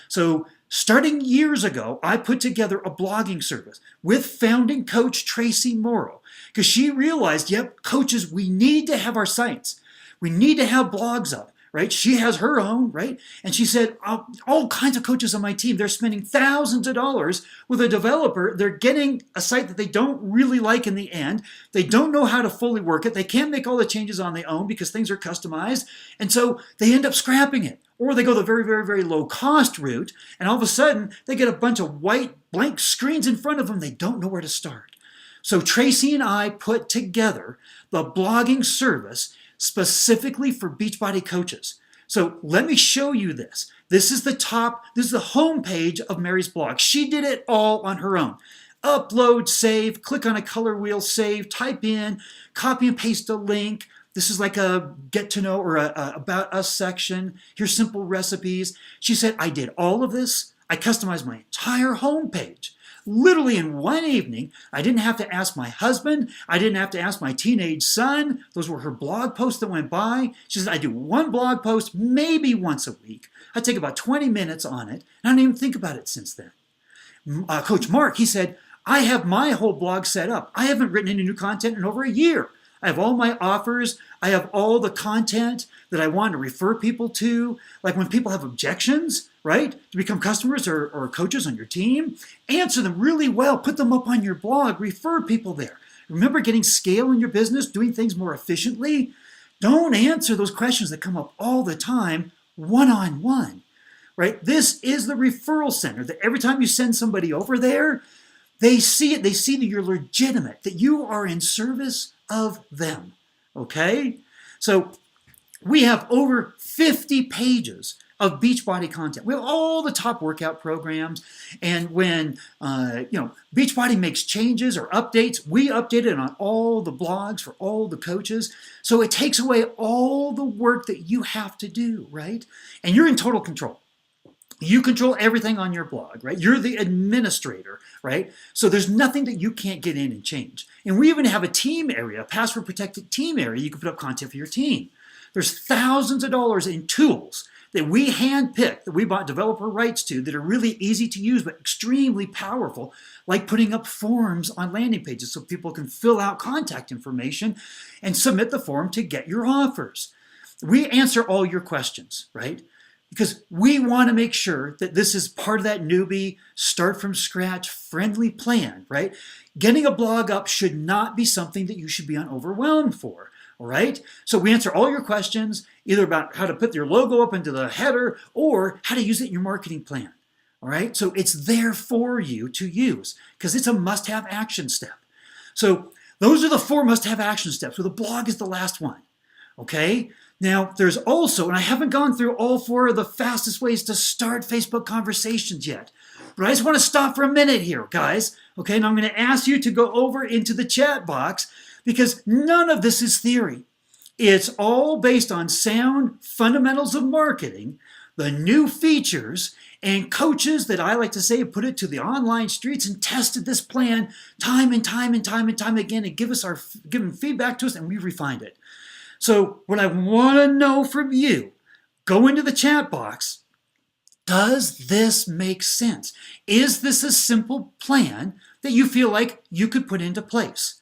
So starting years ago, I put together a blogging service with founding coach Tracy Morrow. because she realized, yep, coaches, we need to have our sites. We need to have blogs up, right? She has her own, right? And she said, all kinds of coaches on my team, they're spending thousands of dollars with a developer. They're getting a site that they don't really like in the end. They don't know how to fully work it. They can't make all the changes on their own because things are customized. And so they end up scrapping it. Or they go the very, very, very low cost route, and all of a sudden they get a bunch of white blank screens in front of them. They don't know where to start. So Tracy and I put together the blogging service specifically for Beachbody coaches. So let me show you this. This is the home page of Mary's blog. She did it all on her own. Upload, save, click on a color wheel, save, type in, copy and paste a link. This is like a get to know or a about us section. Here's simple recipes. She said, I did all of this. I customized my entire homepage. Literally in one evening. I didn't have to ask my husband. I didn't have to ask my teenage son. Those were her blog posts that went by. She said, I do one blog post maybe once a week. I take about 20 minutes on it. And I don't even think about it since then. Coach Mark, he said, I have my whole blog set up. I haven't written any new content in over a year. I have all my offers. I have all the content that I want to refer people to. Like when people have objections, right, to become customers or coaches on your team, answer them really well. Put them up on your blog. Refer people there. Remember getting scale in your business, doing things more efficiently? Don't answer those questions that come up all the time one-on-one, right? This is the referral center that every time you send somebody over there, they see it. They see that you're legitimate, that you are in service of them, okay? So we have over 50 pages of Beachbody content. We have all the top workout programs, and when Beachbody makes changes or updates, we update it on all the blogs for all the coaches. So it takes away all the work that you have to do, right? And you're in total control. You control everything on your blog, right? You're the administrator, right? So there's nothing that you can't get in and change. And we even have a team area, a password protected team area. You can put up content for your team. There's thousands of dollars in tools that we handpick, that we bought developer rights to, that are really easy to use but extremely powerful, like putting up forms on landing pages so people can fill out contact information and submit the form to get your offers. We answer all your questions, right? Because we want to make sure that this is part of that newbie, start from scratch, friendly plan, right? Getting a blog up should not be something that you should be overwhelmed for, all right? So we answer all your questions, either about how to put your logo up into the header or how to use it in your marketing plan, all right? So it's there for you to use because it's a must-have action step. So those are the 4 must-have action steps, where the blog is the last one, okay? Now, there's also, and I haven't gone through all 4 of the fastest ways to start Facebook conversations yet, but I just want to stop for a minute here, guys. Okay, and I'm going to ask you to go over into the chat box because none of this is theory. It's all based on sound fundamentals of marketing, the new features, and coaches that I like to say put it to the online streets and tested this plan time and time and time and time again and given feedback to us, and we refined it. So what I want to know from you, go into the chat box. Does this make sense? Is this a simple plan that you feel like you could put into place?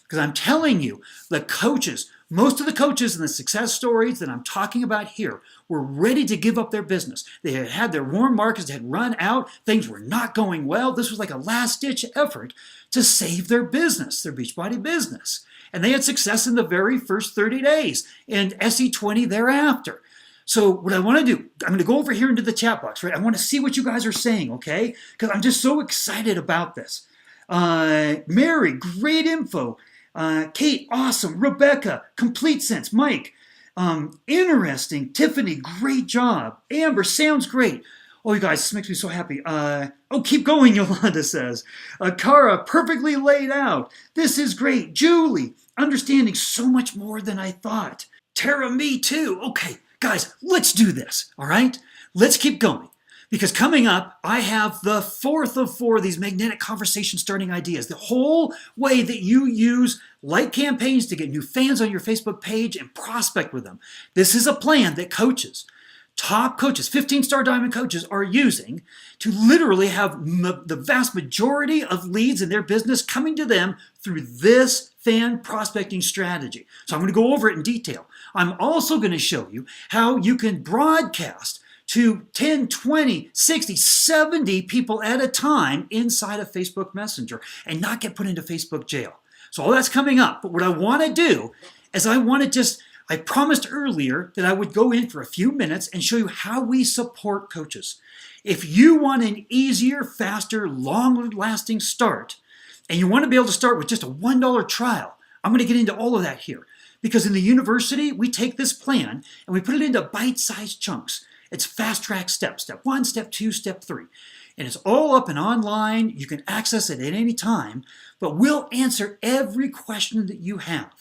Because I'm telling you, the coaches, most of the coaches and the success stories that I'm talking about here were ready to give up their business. They had had their warm markets, had run out, things were not going well. This was like a last-ditch effort to save their business, their Beachbody business. And they had success in the very first 30 days and SE20 thereafter. So what I want to do, I'm going to go over here into the chat box, right? I want to see what you guys are saying, okay? Because I'm just so excited about this. Mary, great info. Kate, awesome. Rebecca, complete sense. Mike, interesting. Tiffany, great job. Amber, sounds great. Oh, you guys, this makes me so happy. Keep going, Yolanda says. Cara, perfectly laid out. This is great. Julie, understanding so much more than I thought. Tara, me too. Okay, guys, let's do this, all right? Let's keep going. Because coming up, I have the 4th of 4 of these magnetic conversation starting ideas. The whole way that you use like campaigns to get new fans on your Facebook page and prospect with them. This is a plan that coaches, top coaches, 15-star diamond coaches, are using to literally have the vast majority of leads in their business coming to them through this fan prospecting strategy. So I'm going to go over it in detail. I'm also going to show you how you can broadcast to 10, 20, 60, 70 people at a time inside of Facebook Messenger and not get put into Facebook jail. So all that's coming up. But what I want to do is I promised earlier that I would go in for a few minutes and show you how we support coaches. If you want an easier, faster, longer-lasting start, and you want to be able to start with just a $1 trial, I'm going to get into all of that here. Because in the university, we take this plan and we put it into bite-sized chunks. It's fast-track steps, step 1, step 2, step 3. And it's all up and online. You can access it at any time, but we'll answer every question that you have.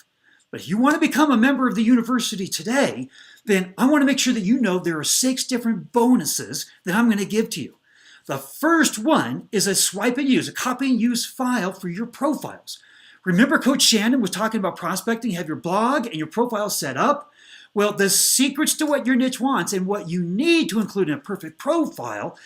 But if you want to become a member of the university today, then I want to make sure that you know there are 6 different bonuses that I'm going to give to you. The first one is a swipe and use, a copy and use file for your profiles. Remember Coach Shannon was talking about prospecting, you have your blog and your profile set up? Well, the secrets to what your niche wants and what you need to include in a perfect profile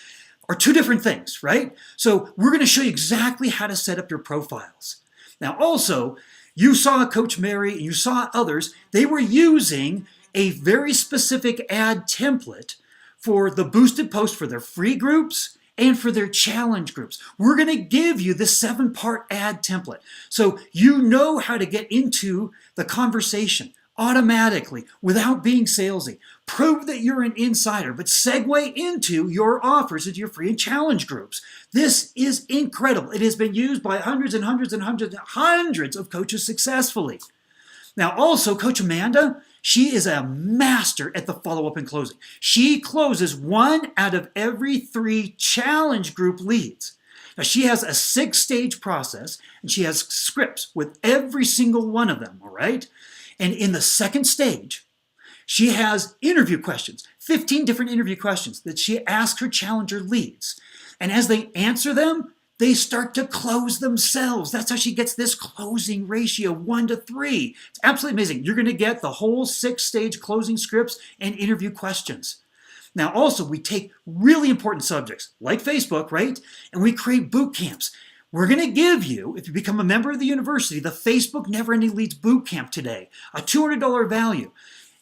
are 2 different things, right? So we're going to show you exactly how to set up your profiles. Now also, you saw Coach Mary and you saw others, they were using a very specific ad template for the boosted post for their free groups and for their challenge groups. We're going to give you the 7-part ad template so you know how to get into the conversation automatically without being salesy. Prove that you're an insider, but segue into your offers, into your free and challenge groups. This is incredible. It has been used by hundreds and hundreds and hundreds and hundreds of coaches successfully. Now also, Coach Amanda, she is a master at the follow-up and closing. She closes 1 out of every 3 challenge group leads. Now she has a 6-stage process and she has scripts with every single one of them, all right? And in the 2nd stage, she has interview questions, 15 different interview questions that she asks her challenger leads. And as they answer them, they start to close themselves. That's how she gets this closing ratio, 1 to 3. It's absolutely amazing. You're going to get the whole 6-stage closing scripts and interview questions. Now also, we take really important subjects like Facebook, right? And we create boot camps. We're going to give you, if you become a member of the university, the Facebook Never Ending Leads Boot Camp today, a $200 value.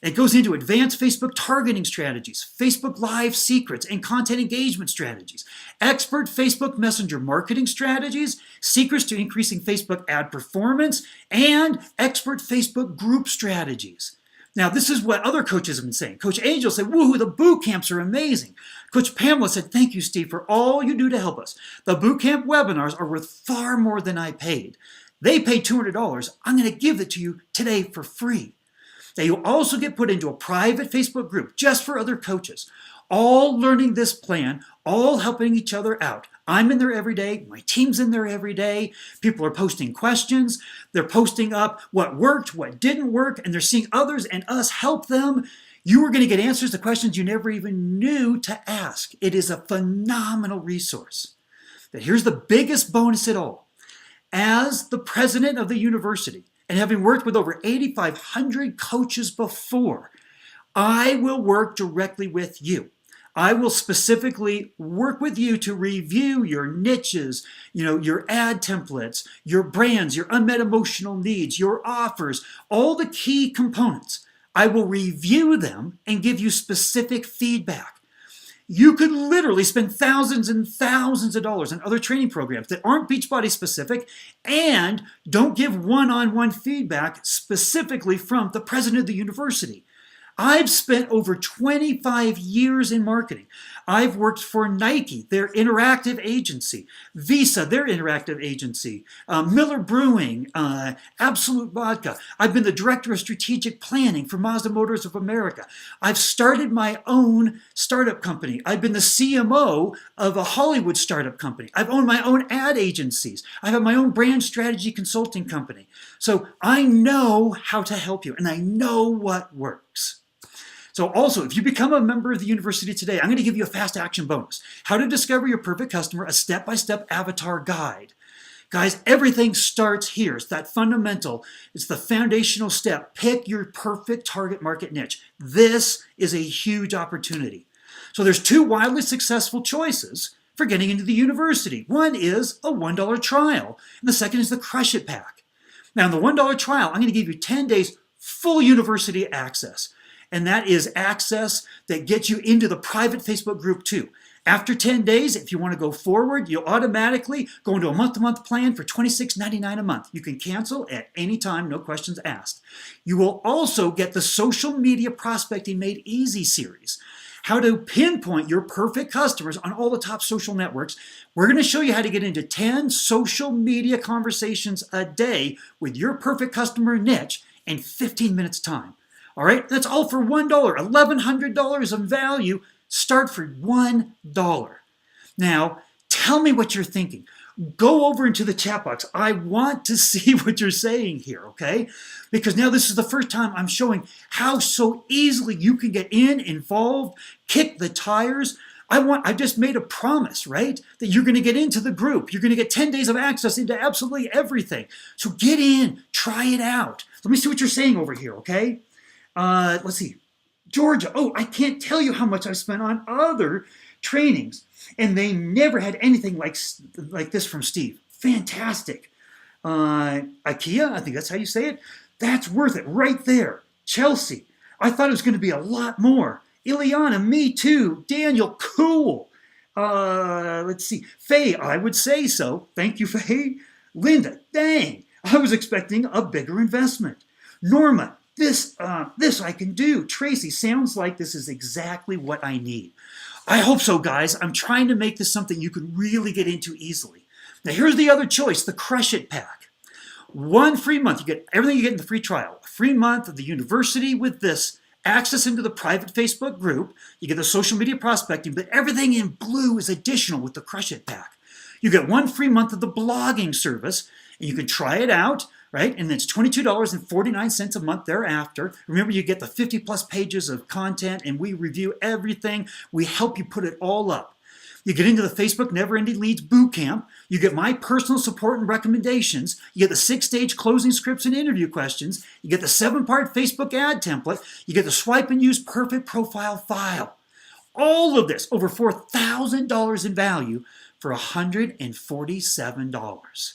It goes into advanced Facebook targeting strategies, Facebook Live secrets and content engagement strategies, expert Facebook Messenger marketing strategies, secrets to increasing Facebook ad performance, and expert Facebook group strategies. Now, this is what other coaches have been saying. Coach Angel said, woohoo, the boot camps are amazing. Coach Pamela said, thank you, Steve, for all you do to help us. The boot camp webinars are worth far more than I paid. They paid $200. I'm going to give it to you today for free. Now, you also get put into a private Facebook group just for other coaches, all learning this plan, all helping each other out. I'm in there every day. My team's in there every day. People are posting questions. They're posting up what worked, what didn't work, and they're seeing others and us help them. You are going to get answers to questions you never even knew to ask. It is a phenomenal resource. But here's the biggest bonus at all. As the president of the university, and having worked with over 8,500 coaches before, I will work directly with you. I will specifically work with you to review your niches, your ad templates, your brands, your unmet emotional needs, your offers, all the key components. I will review them and give you specific feedback. You could literally spend thousands and thousands of dollars on other training programs that aren't Beachbody specific and don't give one-on-one feedback specifically from the president of the university. I've spent over 25 years in marketing. I've worked for Nike, their interactive agency, Visa, their interactive agency, Miller Brewing, Absolute Vodka. I've been the director of strategic planning for Mazda Motors of America. I've started my own startup company. I've been the CMO of a Hollywood startup company. I've owned my own ad agencies. I have my own brand strategy consulting company. So I know how to help you and I know what works. So also, if you become a member of the university today, I'm going to give you a fast action bonus. How to discover your perfect customer, a step-by-step avatar guide. Guys, everything starts here. It's that fundamental. It's the foundational step. Pick your perfect target market niche. This is a huge opportunity. So there's two wildly successful choices for getting into the university. One is a $1 trial, and the second is the Crush It Pack. Now, in the $1 trial, I'm going to give you 10 days full university access. And that is access that gets you into the private Facebook group too. After 10 days, if you want to go forward, you'll automatically go into a month-to-month plan for $26.99 a month. You can cancel at any time, no questions asked. You will also get the Social Media Prospecting Made Easy series. How to pinpoint your perfect customers on all the top social networks. We're going to show you how to get into 10 social media conversations a day with your perfect customer niche in 15 minutes time. All right, that's all for $1, $1,100 in value. Start for $1. Now, tell me what you're thinking. Go over into the chat box. I want to see what you're saying here, okay? Because now this is the first time I'm showing how so easily you can get involved, kick the tires. I just made a promise, right? That you're going to get into the group. You're going to get 10 days of access into absolutely everything. So get in, try it out. Let me see what you're saying over here, okay? Let's see. Georgia, oh, I can't tell you how much I've spent on other trainings, and they never had anything like this from Steve. Fantastic. IKEA, I think that's how you say it. That's worth it right there. Chelsea, I thought it was going to be a lot more. Ileana, me too. Daniel, cool. Let's see. Faye, I would say so. Thank you, Faye. Linda, dang, I was expecting a bigger investment. Norma, this I can do. Tracy, sounds like this is exactly what I need. I hope so, guys. I'm trying to make this something you can really get into easily. Now, here's the other choice, the Crush It Pack. 1 free month. You get everything you get in the free trial. A free month of the university with this, access into the private Facebook group. You get the social media prospecting, but everything in blue is additional with the Crush It Pack. You get 1 free month of the blogging service, and you can try it out, right? And it's $22.49 a month thereafter. Remember, you get the 50 plus pages of content, and we review everything. We help you put it all up. You get into the Facebook Never Ending Leads Bootcamp. You get my personal support and recommendations. You get the 6-stage closing scripts and interview questions. You get the 7-part Facebook ad template. You get the swipe and use perfect profile file. All of this, over $4,000 in value for $147.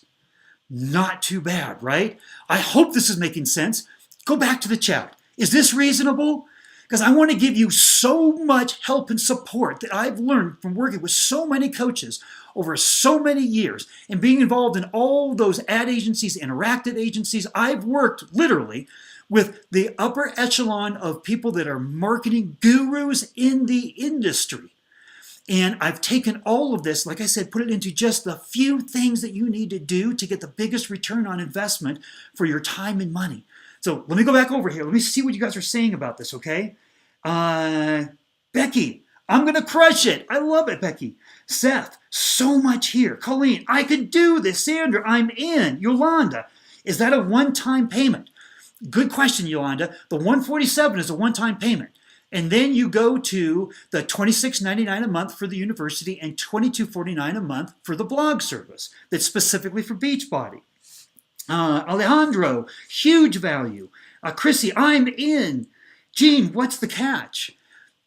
Not too bad, right? I hope this is making sense. Go back to the chat. Is this reasonable? Because I want to give you so much help and support that I've learned from working with so many coaches over so many years and being involved in all those ad agencies, interactive agencies. I've worked literally with the upper echelon of people that are marketing gurus in the industry. And I've taken all of this, like I said, put it into just the few things that you need to do to get the biggest return on investment for your time and money. So let me go back over here. Let me see what you guys are saying about this, okay? Becky, I'm going to crush it. I love it, Becky. Seth, so much here. Colleen, I could do this. Sandra, I'm in. Yolanda, is that a one-time payment? Good question, Yolanda. The $147 is a one-time payment. And then you go to the $26.99 a month for the university and $22.49 a month for the blog service that's specifically for Beachbody. Alejandro, huge value. Chrissy, I'm in. Gene, what's the catch?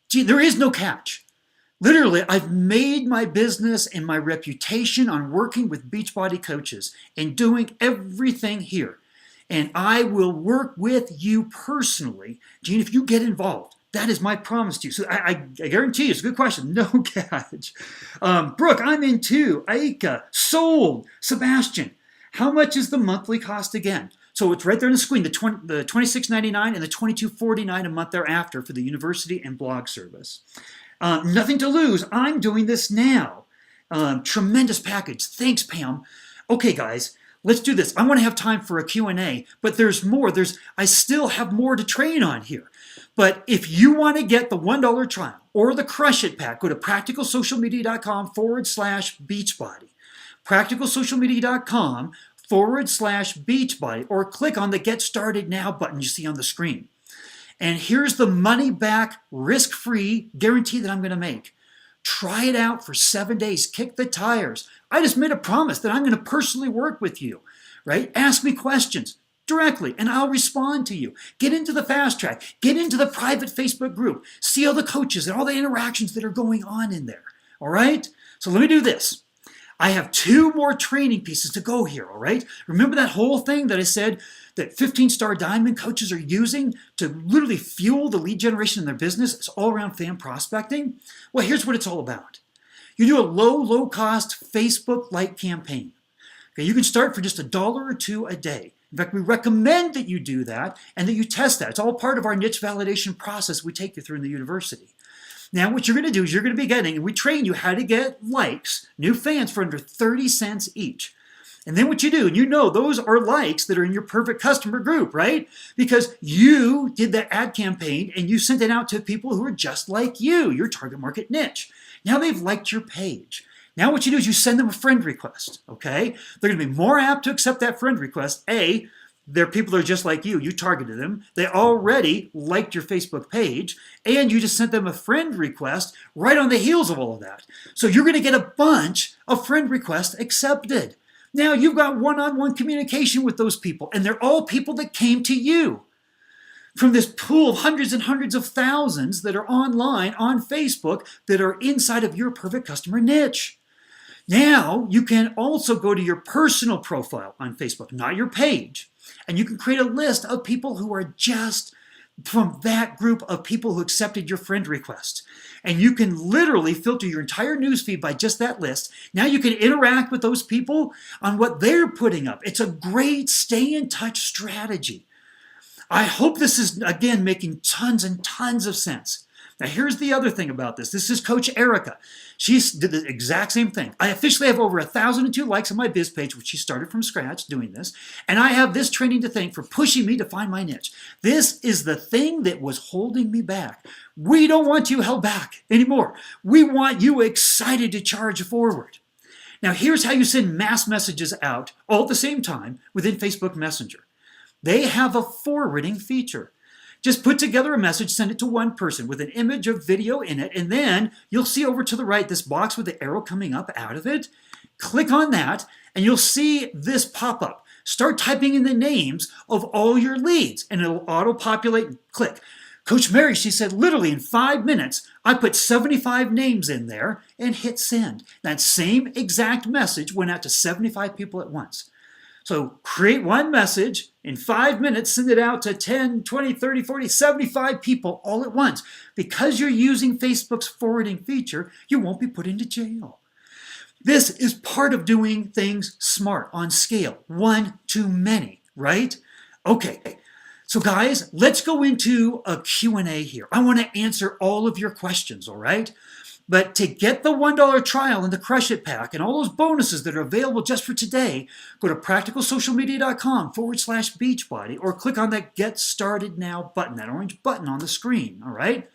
Gene, there is no catch. Literally, I've made my business and my reputation on working with Beachbody coaches and doing everything here. And I will work with you personally. Gene, if you get involved, that is my promise to you. So I guarantee you, it's a good question. No catch. Brooke, I'm in too. Aika, sold. Sebastian, how much is the monthly cost again? So it's right there on the screen, the $26.99 and the $22.49 a month thereafter for the university and blog service. Nothing to lose. I'm doing this now. Tremendous package. Thanks, Pam. Okay, guys, let's do this. I want to have time for a Q&A, but there's more. I still have more to train on here. But if you want to get the $1 trial or the Crush It Pack, go to practicalsocialmedia.com/Beachbody. practicalsocialmedia.com/Beachbody, or click on the Get Started Now button you see on the screen. And here's the money back, risk-free guarantee that I'm going to make. Try it out for 7 days. Kick the tires. I just made a promise that I'm going to personally work with you, right? Ask me questions directly and I'll respond to you. Get into the fast track. Get into the private Facebook group. See all the coaches and all the interactions that are going on in there, all right? So let me do this. I have 2 more training pieces to go here, all right? Remember that whole thing that I said that 15-star diamond coaches are using to literally fuel the lead generation in their business? It's all around fan prospecting. Well, here's what it's all about. You do a low-cost Facebook-like campaign. Okay, you can start for just $1 or $2 a day. In fact, we recommend that you do that and that you test that. It's all part of our niche validation process we take you through in the university. Now, what you're going to do is you're going to be getting, and we train you how to get likes, new fans for under 30 cents each. And then what you do, and you know those are likes that are in your perfect customer group, right? Because you did that ad campaign and you sent it out to people who are just like you, your target market niche. Now they've liked your page. Now what you do is you send them a friend request, okay? They're going to be more apt to accept that friend request. A, they're people that are just like you targeted them. They already liked your Facebook page, and you just sent them a friend request right on the heels of all of that. So you're going to get a bunch of friend requests accepted. Now you've got one-on-one communication with those people, and they're all people that came to you from this pool of hundreds and hundreds of thousands that are online on Facebook that are inside of your perfect customer niche. Now you can also go to your personal profile on Facebook, not your page, and you can create a list of people who are just from that group of people who accepted your friend request. And you can literally filter your entire newsfeed by just that list. Now you can interact with those people on what they're putting up. It's a great stay in touch strategy. I hope this is, again, making tons and tons of sense. Now here's the other thing about this. This is Coach Erica. She did the exact same thing. I officially have over 1,002 likes on my biz page, which she started from scratch doing this. And I have this training to thank for pushing me to find my niche. This is the thing that was holding me back. We don't want you held back anymore. We want you excited to charge forward. Now here's how you send mass messages out all at the same time within Facebook Messenger. They have a forwarding feature. Just put together a message, send it to one person with an image or video in it, and then you'll see over to the right this box with the arrow coming up out of it. Click on that, and you'll see this pop up. Start typing in the names of all your leads, and it'll auto-populate and click. Coach Mary, she said, literally in 5 minutes, I put 75 names in there and hit send. That same exact message went out to 75 people at once. So create one message, in 5 minutes, send it out to 10, 20, 30, 40, 75 people all at once. Because you're using Facebook's forwarding feature, you won't be put into jail. This is part of doing things smart on scale, 1 to many, right? Okay, so guys, let's go into a Q&A here. I want to answer all of your questions, all right? But to get the $1 trial and the Crush It Pack and all those bonuses that are available just for today, go to practicalsocialmedia.com/Beachbody or click on that Get Started Now button, that orange button on the screen, all right?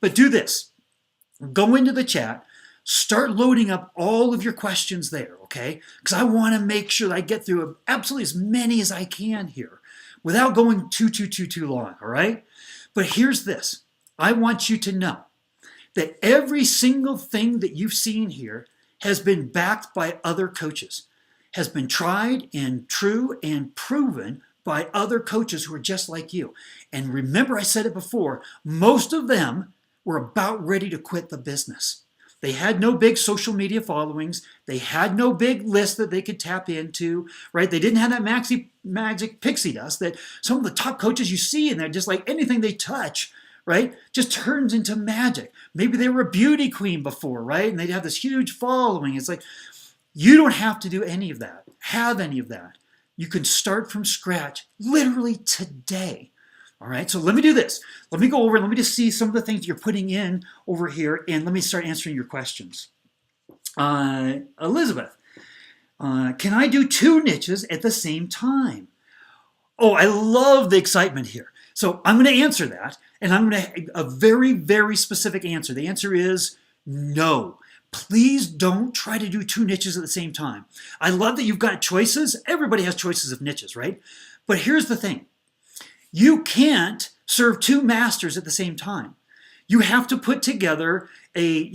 But do this. Go into the chat, start loading up all of your questions there, okay? Because I want to make sure that I get through absolutely as many as I can here without going too long, all right? But here's this. I want you to know that every single thing that you've seen here has been backed by other coaches, has been tried and true and proven by other coaches who are just like you. And remember, I said it before, most of them were about ready to quit the business. They had no big social media followings. They had no big list that they could tap into, right? They didn't have that magic pixie dust that some of the top coaches you see in there, just like anything they touch, right, just turns into magic. Maybe they were a beauty queen before, right? And they'd have this huge following. It's like, you don't have to do any of that, have any of that. You can start from scratch literally today. All right, so let me do this. Let me go over, let me just see some of the things you're putting in over here, and let me start answering your questions. Elizabeth, can I do 2 niches at the same time? Oh, I love the excitement here. So I'm going to answer that, and I'm going to a very, very specific answer. The answer is no. Please don't try to do 2 niches at the same time. I love that you've got choices. Everybody has choices of niches, right? But here's the thing. You can't serve 2 masters at the same time. You have to put together a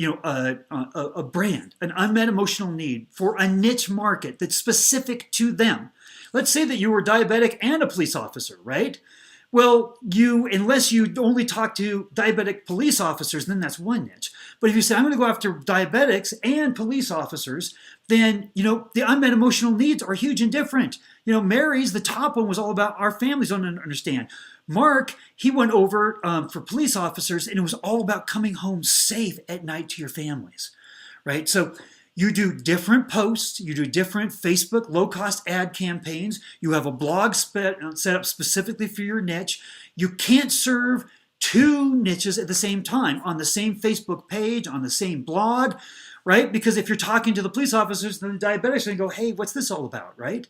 brand, an unmet emotional need for a niche market that's specific to them. Let's say that you were diabetic and a police officer, right? Well, unless you only talk to diabetic police officers, then that's one niche. But if you say, I'm going to go after diabetics and police officers, then, the unmet emotional needs are huge and different. Mary's, the top one, was all about our families don't understand. Mark, he went over for police officers, and it was all about coming home safe at night to your families, right? So you do different posts, you do different Facebook low-cost ad campaigns, you have a blog set up specifically for your niche. You can't serve two niches at the same time on the same Facebook page, on the same blog, right? Because if you're talking to the police officers, then the diabetics are going to go, hey, what's this all about, right?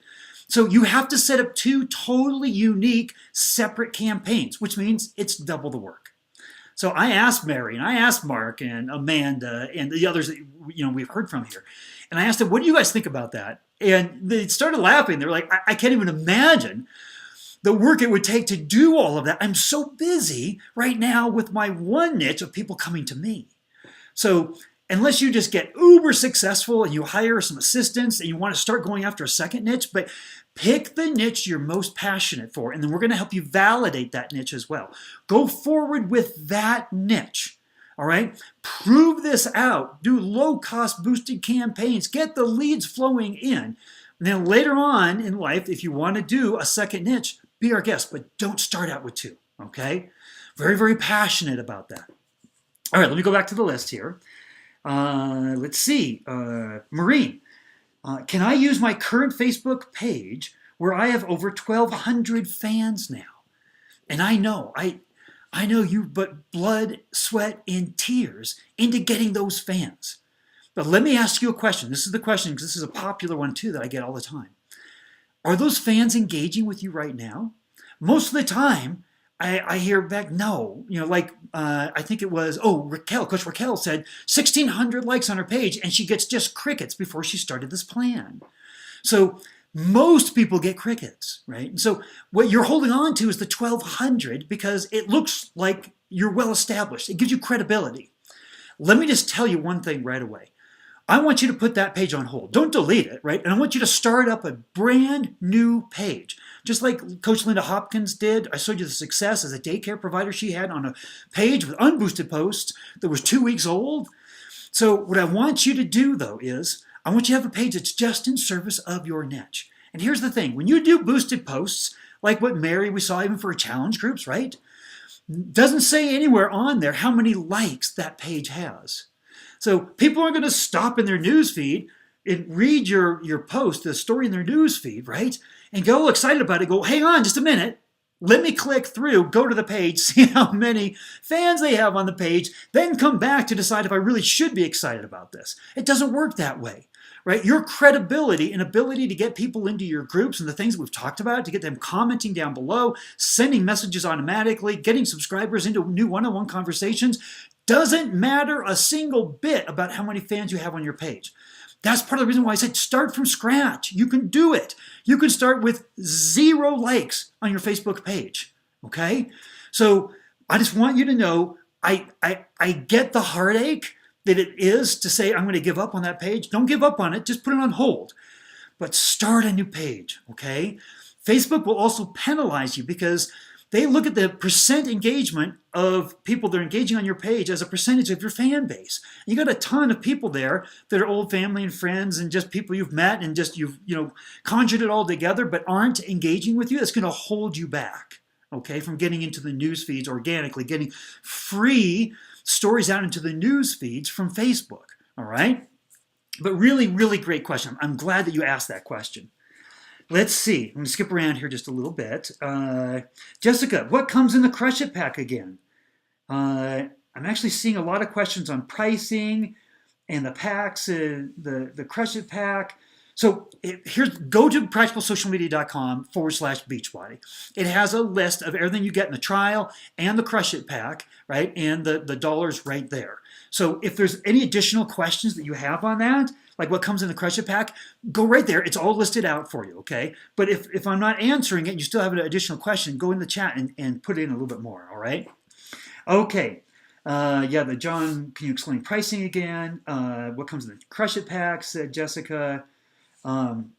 So you have to set up two totally unique, separate campaigns, which means it's double the work. So I asked Mary, and I asked Mark, and Amanda, and the others that we've heard from here, and I asked them, what do you guys think about that? And they started laughing. They're like, I can't even imagine the work it would take to do all of that. I'm so busy right now with my one niche of people coming to me. So unless you just get uber successful and you hire some assistants and you want to start going after a second niche, but pick the niche you're most passionate for, and then we're going to help you validate that niche as well. Go forward with that niche, all right? Prove this out. Do low-cost boosted campaigns. Get the leads flowing in. And then later on in life, if you want to do a second niche, be our guest, but don't start out with two, okay? Very, very passionate about that. All right, let me go back to the list here. Let's see. Maureen. Can I use my current Facebook page where I have over 1,200 fans now? And I know you put blood, sweat, and tears into getting those fans. But let me ask you a question. This is the question because this is a popular one too that I get all the time. Are those fans engaging with you right now? Most of the time, I hear back, no. I think it was, Raquel, Coach Raquel said 1,600 likes on her page, and she gets just crickets before she started this plan. So most people get crickets, right? And so what you're holding on to is the 1,200 because it looks like you're well established. It gives you credibility. Let me just tell you one thing right away. I want you to put that page on hold. Don't delete it, right? And I want you to start up a brand new page. Just like Coach Linda Hopkins did. I showed you the success as a daycare provider she had on a page with unboosted posts that was 2 weeks old. So what I want you to do, though, is I want you to have a page that's just in service of your niche. And here's the thing. When you do boosted posts, like what Mary, we saw even for challenge groups, right? Doesn't say anywhere on there how many likes that page has. So people aren't going to stop in their news feed and read your post, the story in their news feed, right? And go excited about it, go, hang on just a minute. Let me click through, go to the page, see how many fans they have on the page, then come back to decide if I really should be excited about this. It doesn't work that way, right? Your credibility and ability to get people into your groups and the things we've talked about, to get them commenting down below, sending messages automatically, getting subscribers into new one-on-one conversations, doesn't matter a single bit about how many fans you have on your page. That's part of the reason why I said start from scratch. You can do it. You can start with 0 likes on your Facebook page, okay? So I just want you to know I get the heartache that it is to say I'm going to give up on that page. Don't give up on it. Just put it on hold. But start a new page, okay? Facebook will also penalize you because they look at the percent engagement of people that are engaging on your page as a percentage of your fan base. You got a ton of people there that are old family and friends and just people you've met and just you've conjured it all together but aren't engaging with you. That's going to hold you back, okay, from getting into the news feeds organically, getting free stories out into the news feeds from Facebook, all right? But really, really great question. I'm glad that you asked that question. Let's see. I'm going to skip around here just a little bit. Jessica, what comes in the Crush It pack again? I'm actually seeing a lot of questions on pricing and the packs, the Crush It pack. So go to practicalsocialmedia.com/Beachbody. It has a list of everything you get in the trial and the Crush It pack, right? And the dollars right there. So if there's any additional questions that you have on that, like what comes in the Crush It pack, go right there. It's all listed out for you, okay? But if I'm not answering it and you still have an additional question, go in the chat and put it in a little bit more, all right? Okay. Yeah, the John, can you explain pricing again? What comes in the Crush It pack, said Jessica. Um,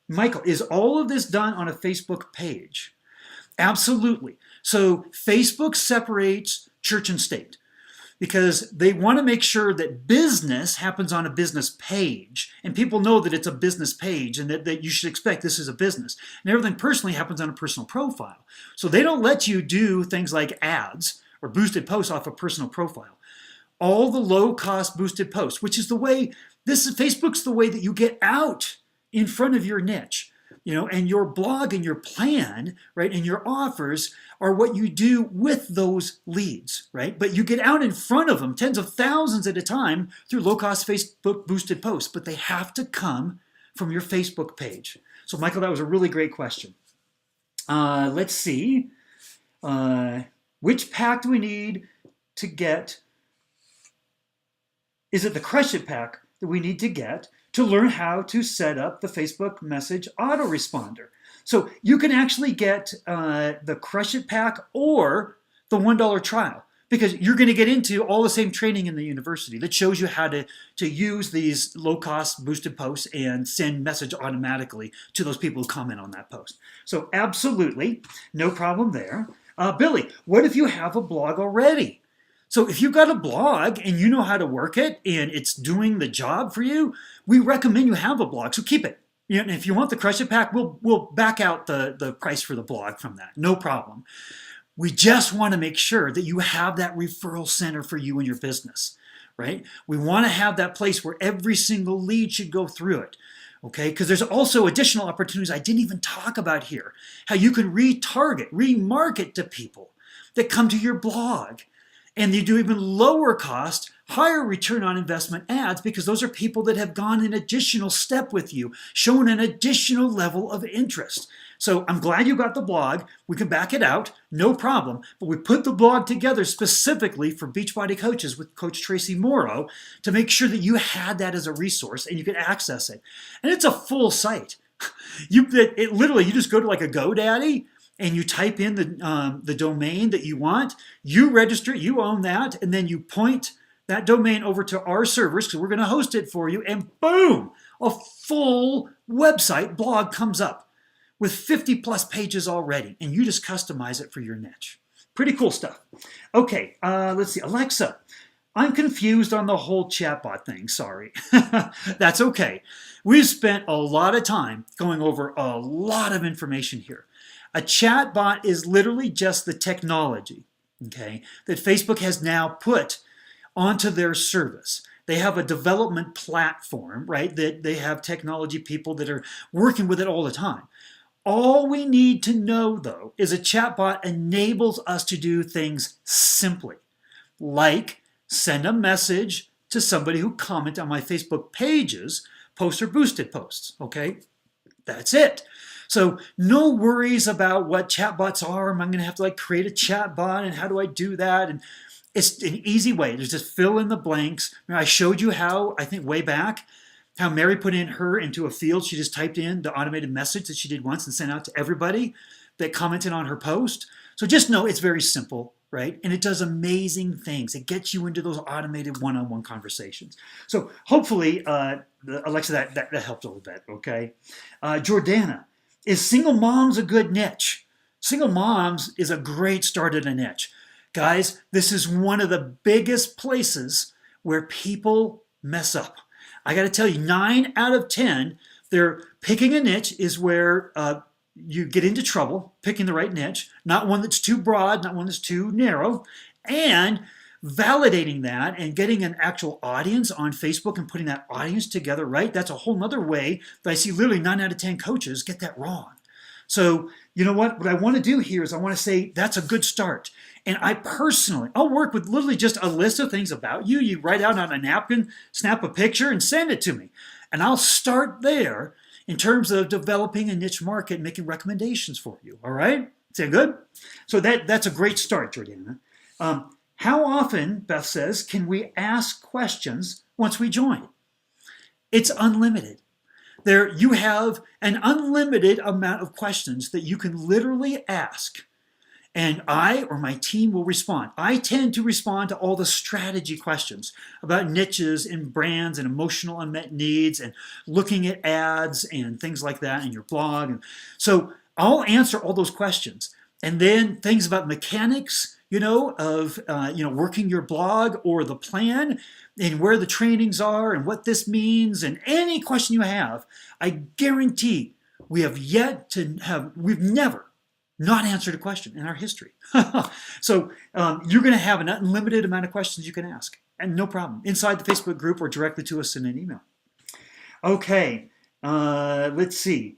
Michael, is all of this done on a Facebook page? Absolutely. So Facebook separates church and state because they want to make sure that business happens on a business page and people know that it's a business page and that you should expect this is a business. And everything personally happens on a personal profile. So they don't let you do things like ads or boosted posts off a personal profile. All the low-cost boosted posts, which is the way, Facebook's the way that you get out in front of your niche. And your blog and your plan, right, and your offers are what you do with those leads, right? But you get out in front of them tens of thousands at a time through low-cost Facebook boosted posts, but they have to come from your Facebook page. So, Michael, that was a really great question. Let's see. Which pack do we need to get? Is it the Crush It pack that we need to get to learn how to set up the Facebook message autoresponder? So you can actually get the Crush It pack or the $1 trial because you're going to get into all the same training in the university that shows you how to use these low-cost boosted posts and send message automatically to those people who comment on that post. So absolutely, no problem there. Billy, what if you have a blog already? So if you've got a blog and you know how to work it and it's doing the job for you, we recommend you have a blog. So keep it. And if you want the Crush It pack, we'll back out the price for the blog from that. No problem. We just want to make sure that you have that referral center for you and your business, right? We want to have that place where every single lead should go through it. Okay, because there's also additional opportunities I didn't even talk about here. How you can retarget, remarket to people that come to your blog. And you do even lower cost, higher return on investment ads because those are people that have gone an additional step with you, shown an additional level of interest. So I'm glad you got the blog. We can back it out, no problem. But we put the blog together specifically for Beachbody coaches with Coach Tracy Morrow to make sure that you had that as a resource and you could access it. And it's a full site. Literally, you just go to like a GoDaddy and you type in the domain that you want, you register, you own that, and then you point that domain over to our servers because we're going to host it for you, and boom, a full website blog comes up with 50 plus pages already, and you just customize it for your niche. Pretty cool stuff. Okay, let's see. Alexa, I'm confused on the whole chatbot thing. Sorry. That's okay. We've spent a lot of time going over a lot of information here. A chatbot is literally just the technology, okay, that Facebook has now put onto their service. They have a development platform, right, that they have technology people that are working with it all the time. All we need to know, though, is a chatbot enables us to do things simply, like send a message to somebody who commented on my Facebook pages, posts or boosted posts, okay? That's it. So no worries about what chatbots are. Am I going to have to create a chatbot and how do I do that? And it's an easy way. There's just fill in the blanks. I showed you how, I think way back, how Mary put in her into a field. She just typed in the automated message that she did once and sent out to everybody that commented on her post. So just know it's very simple, right? And it does amazing things. It gets you into those automated one-on-one conversations. So hopefully, Alexa, that helped a little bit, okay? Jordana, is single moms a good niche? Single moms is a great start at a niche. Guys, this is one of the biggest places where people mess up. I got to tell you, 9 out of 10, they're picking a niche is where you get into trouble, picking the right niche, not one that's too broad, not one that's too narrow, and validating that and getting an actual audience on Facebook and putting that audience together, right? That's a whole nother way that I see literally 9 out of 10 coaches get that wrong. So you know what? What I want to do here is I want to say that's a good start. And I'll work with literally just a list of things about you. You write out on a napkin, snap a picture, and send it to me. And I'll start there in terms of developing a niche market and making recommendations for you. All right? Sound good? So that's a great start, Jordana. How often, Beth says, can we ask questions once we join? It's unlimited. There, you have an unlimited amount of questions that you can literally ask. And I or my team will respond. I tend to respond to all the strategy questions about niches and brands and emotional unmet needs and looking at ads and things like that in your blog. And so I'll answer all those questions. And then things about mechanics, of working your blog or the plan and where the trainings are and what this means and any question you have, I guarantee we've never not answered a question in our history. So you're going to have an unlimited amount of questions you can ask, and no problem, inside the Facebook group or directly to us in an email. Okay, let's see.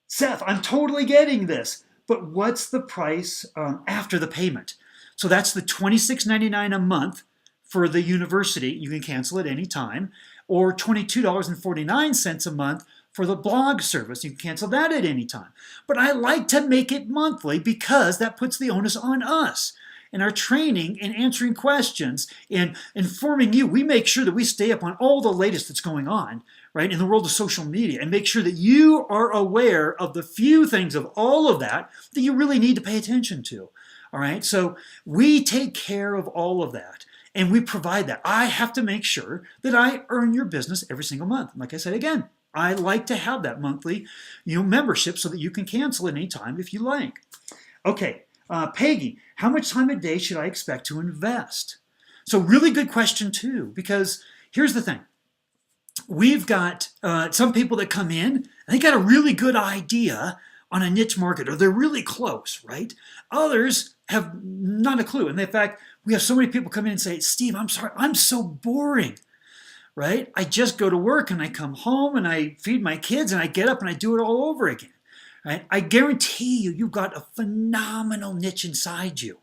Seth, I'm totally getting this, but what's the price after the payment? So that's the $26.99 a month for the university. You can cancel at any time, or $22.49 a month for the blog service. You can cancel that at any time. But I like to make it monthly because that puts the onus on us. In our training and answering questions and informing you, we make sure that we stay up on all the latest that's going on, right, in the world of social media, and make sure that you are aware of the few things of all of that that you really need to pay attention to. All right, so we take care of all of that. And we provide that. I have to make sure that I earn your business every single month. Like I said again, I like to have that monthly membership so that you can cancel at any time if you like. Okay, Peggy, how much time a day should I expect to invest? So really good question too, because here's the thing. We've got some people that come in and they got a really good idea on a niche market, or they're really close, right? Others have not a clue. And in fact, we have so many people come in and say, Steve, I'm sorry, I'm so boring, right? I just go to work and I come home and I feed my kids and I get up and I do it all over again, right? I guarantee you, you've got a phenomenal niche inside you,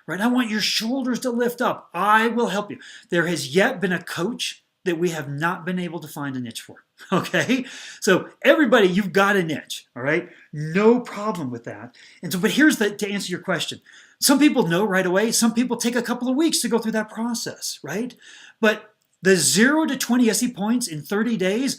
right? I want your shoulders to lift up. I will help you. There has yet been a coach that we have not been able to find a niche for, okay? So everybody, you've got a niche, all right? No problem with that. And so, but here's to answer your question. Some people know right away. Some people take a couple of weeks to go through that process, right? But the 0 to 20 SE points in 30 days,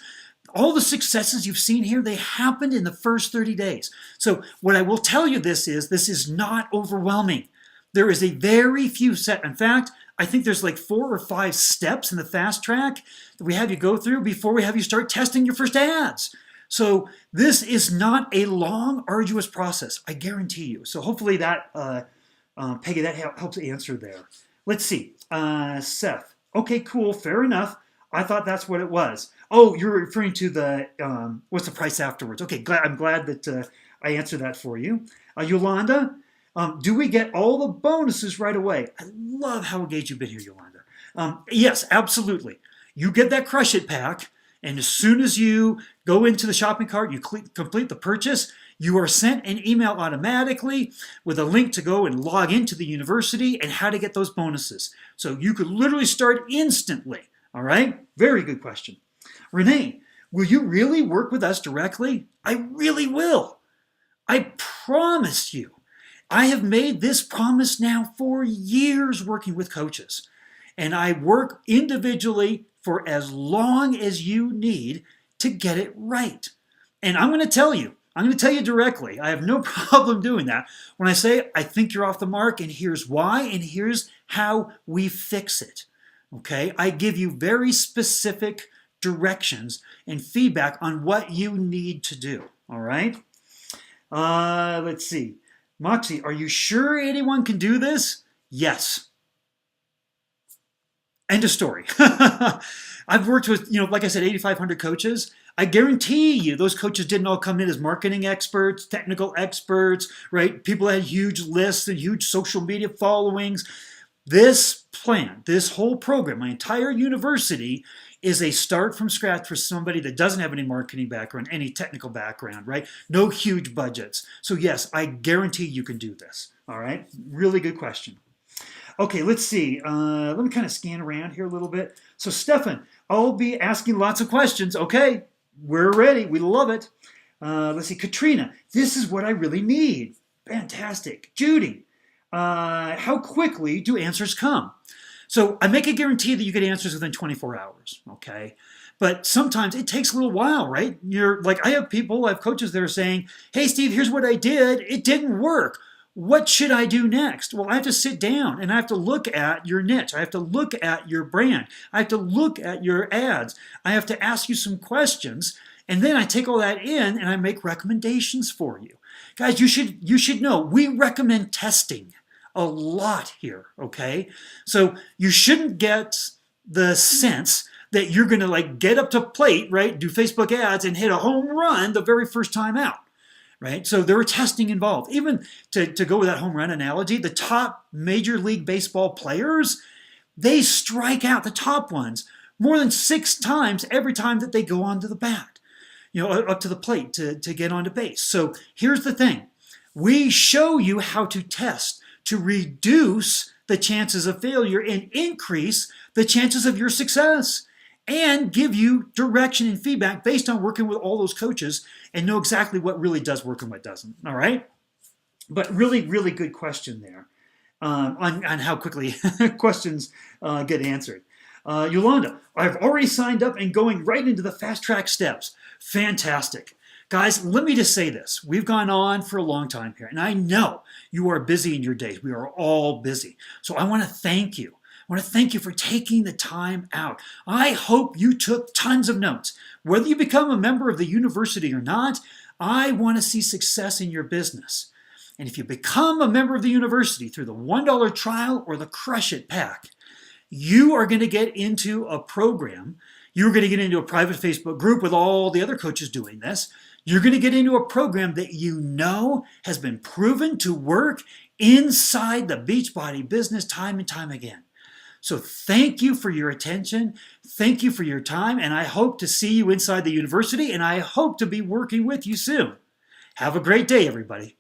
all the successes you've seen here, they happened in the first 30 days. So what I will tell you this is not overwhelming. There is a very few in fact, I think there's like 4 or 5 steps in the fast track that we have you go through before we have you start testing your first ads. So this is not a long, arduous process, I guarantee you. So hopefully that, Peggy, that helps answer there. Let's see, Seth. Okay, cool, fair enough. I thought that's what it was. Oh, you're referring to the, what's the price afterwards? Okay, I'm glad that I answered that for you. Yolanda, do we get all the bonuses right away? I love how engaged you've been here, Yolanda. Yes, absolutely. You get that Crush It pack, and as soon as you go into the shopping cart, you complete the purchase, you are sent an email automatically with a link to go and log into the university and how to get those bonuses. So you could literally start instantly, all right? Very good question. Renee, will you really work with us directly? I really will. I promise you. I have made this promise now for years working with coaches, and I work individually for as long as you need to get it right. And I'm going to tell you directly, I have no problem doing that when I say I think you're off the mark, and here's why, and here's how we fix it. Okay? I give you very specific directions and feedback on what you need to do. All right? Let's see. Moxie, are you sure anyone can do this? Yes. End of story. I've worked with, like I said, 8,500 coaches. I guarantee you those coaches didn't all come in as marketing experts, technical experts, right? People that had huge lists and huge social media followings. This plan, this whole program, my entire university is a start from scratch for somebody that doesn't have any marketing background, any technical background, right? No huge budgets. So yes, I guarantee you can do this, all right? Really good question. Okay, let's see. Let me kind of scan around here a little bit. So Stefan, I'll be asking lots of questions. Okay, we're ready. We love it. Let's see. Katrina, this is what I really need. Fantastic. Judy, how quickly do answers come? So I make a guarantee that you get answers within 24 hours, okay? But sometimes it takes a little while, right? I have coaches that are saying, hey, Steve, here's what I did. It didn't work. What should I do next? Well, I have to sit down and I have to look at your niche. I have to look at your brand. I have to look at your ads. I have to ask you some questions. And then I take all that in and I make recommendations for you. Guys, you should know we recommend testing a lot here, okay? So you shouldn't get the sense that you're going to like get up to plate, right? Do Facebook ads and hit a home run the very first time out. Right? So there are testing involved. Even to go with that home run analogy, the top Major League Baseball players, they strike out, the top ones, more than 6 times every time that they go onto the bat, up to the plate to get onto base. So here's the thing. We show you how to test to reduce the chances of failure and increase the chances of your success, and give you direction and feedback based on working with all those coaches and know exactly what really does work and what doesn't. All right? But really, really good question there on how quickly questions get answered. Yolanda, I've already signed up and going right into the fast track steps. Fantastic. Guys, let me just say this. We've gone on for a long time here, and I know you are busy in your days. We are all busy. So I want to thank you. I want to thank you for taking the time out. I hope you took tons of notes. Whether you become a member of the university or not, I want to see success in your business. And if you become a member of the university through the $1 trial or the Crush It pack, you are going to get into a program. You're going to get into a private Facebook group with all the other coaches doing this. You're going to get into a program that you know has been proven to work inside the Beachbody business time and time again. So thank you for your attention. Thank you for your time. And I hope to see you inside the university. And I hope to be working with you soon. Have a great day, everybody.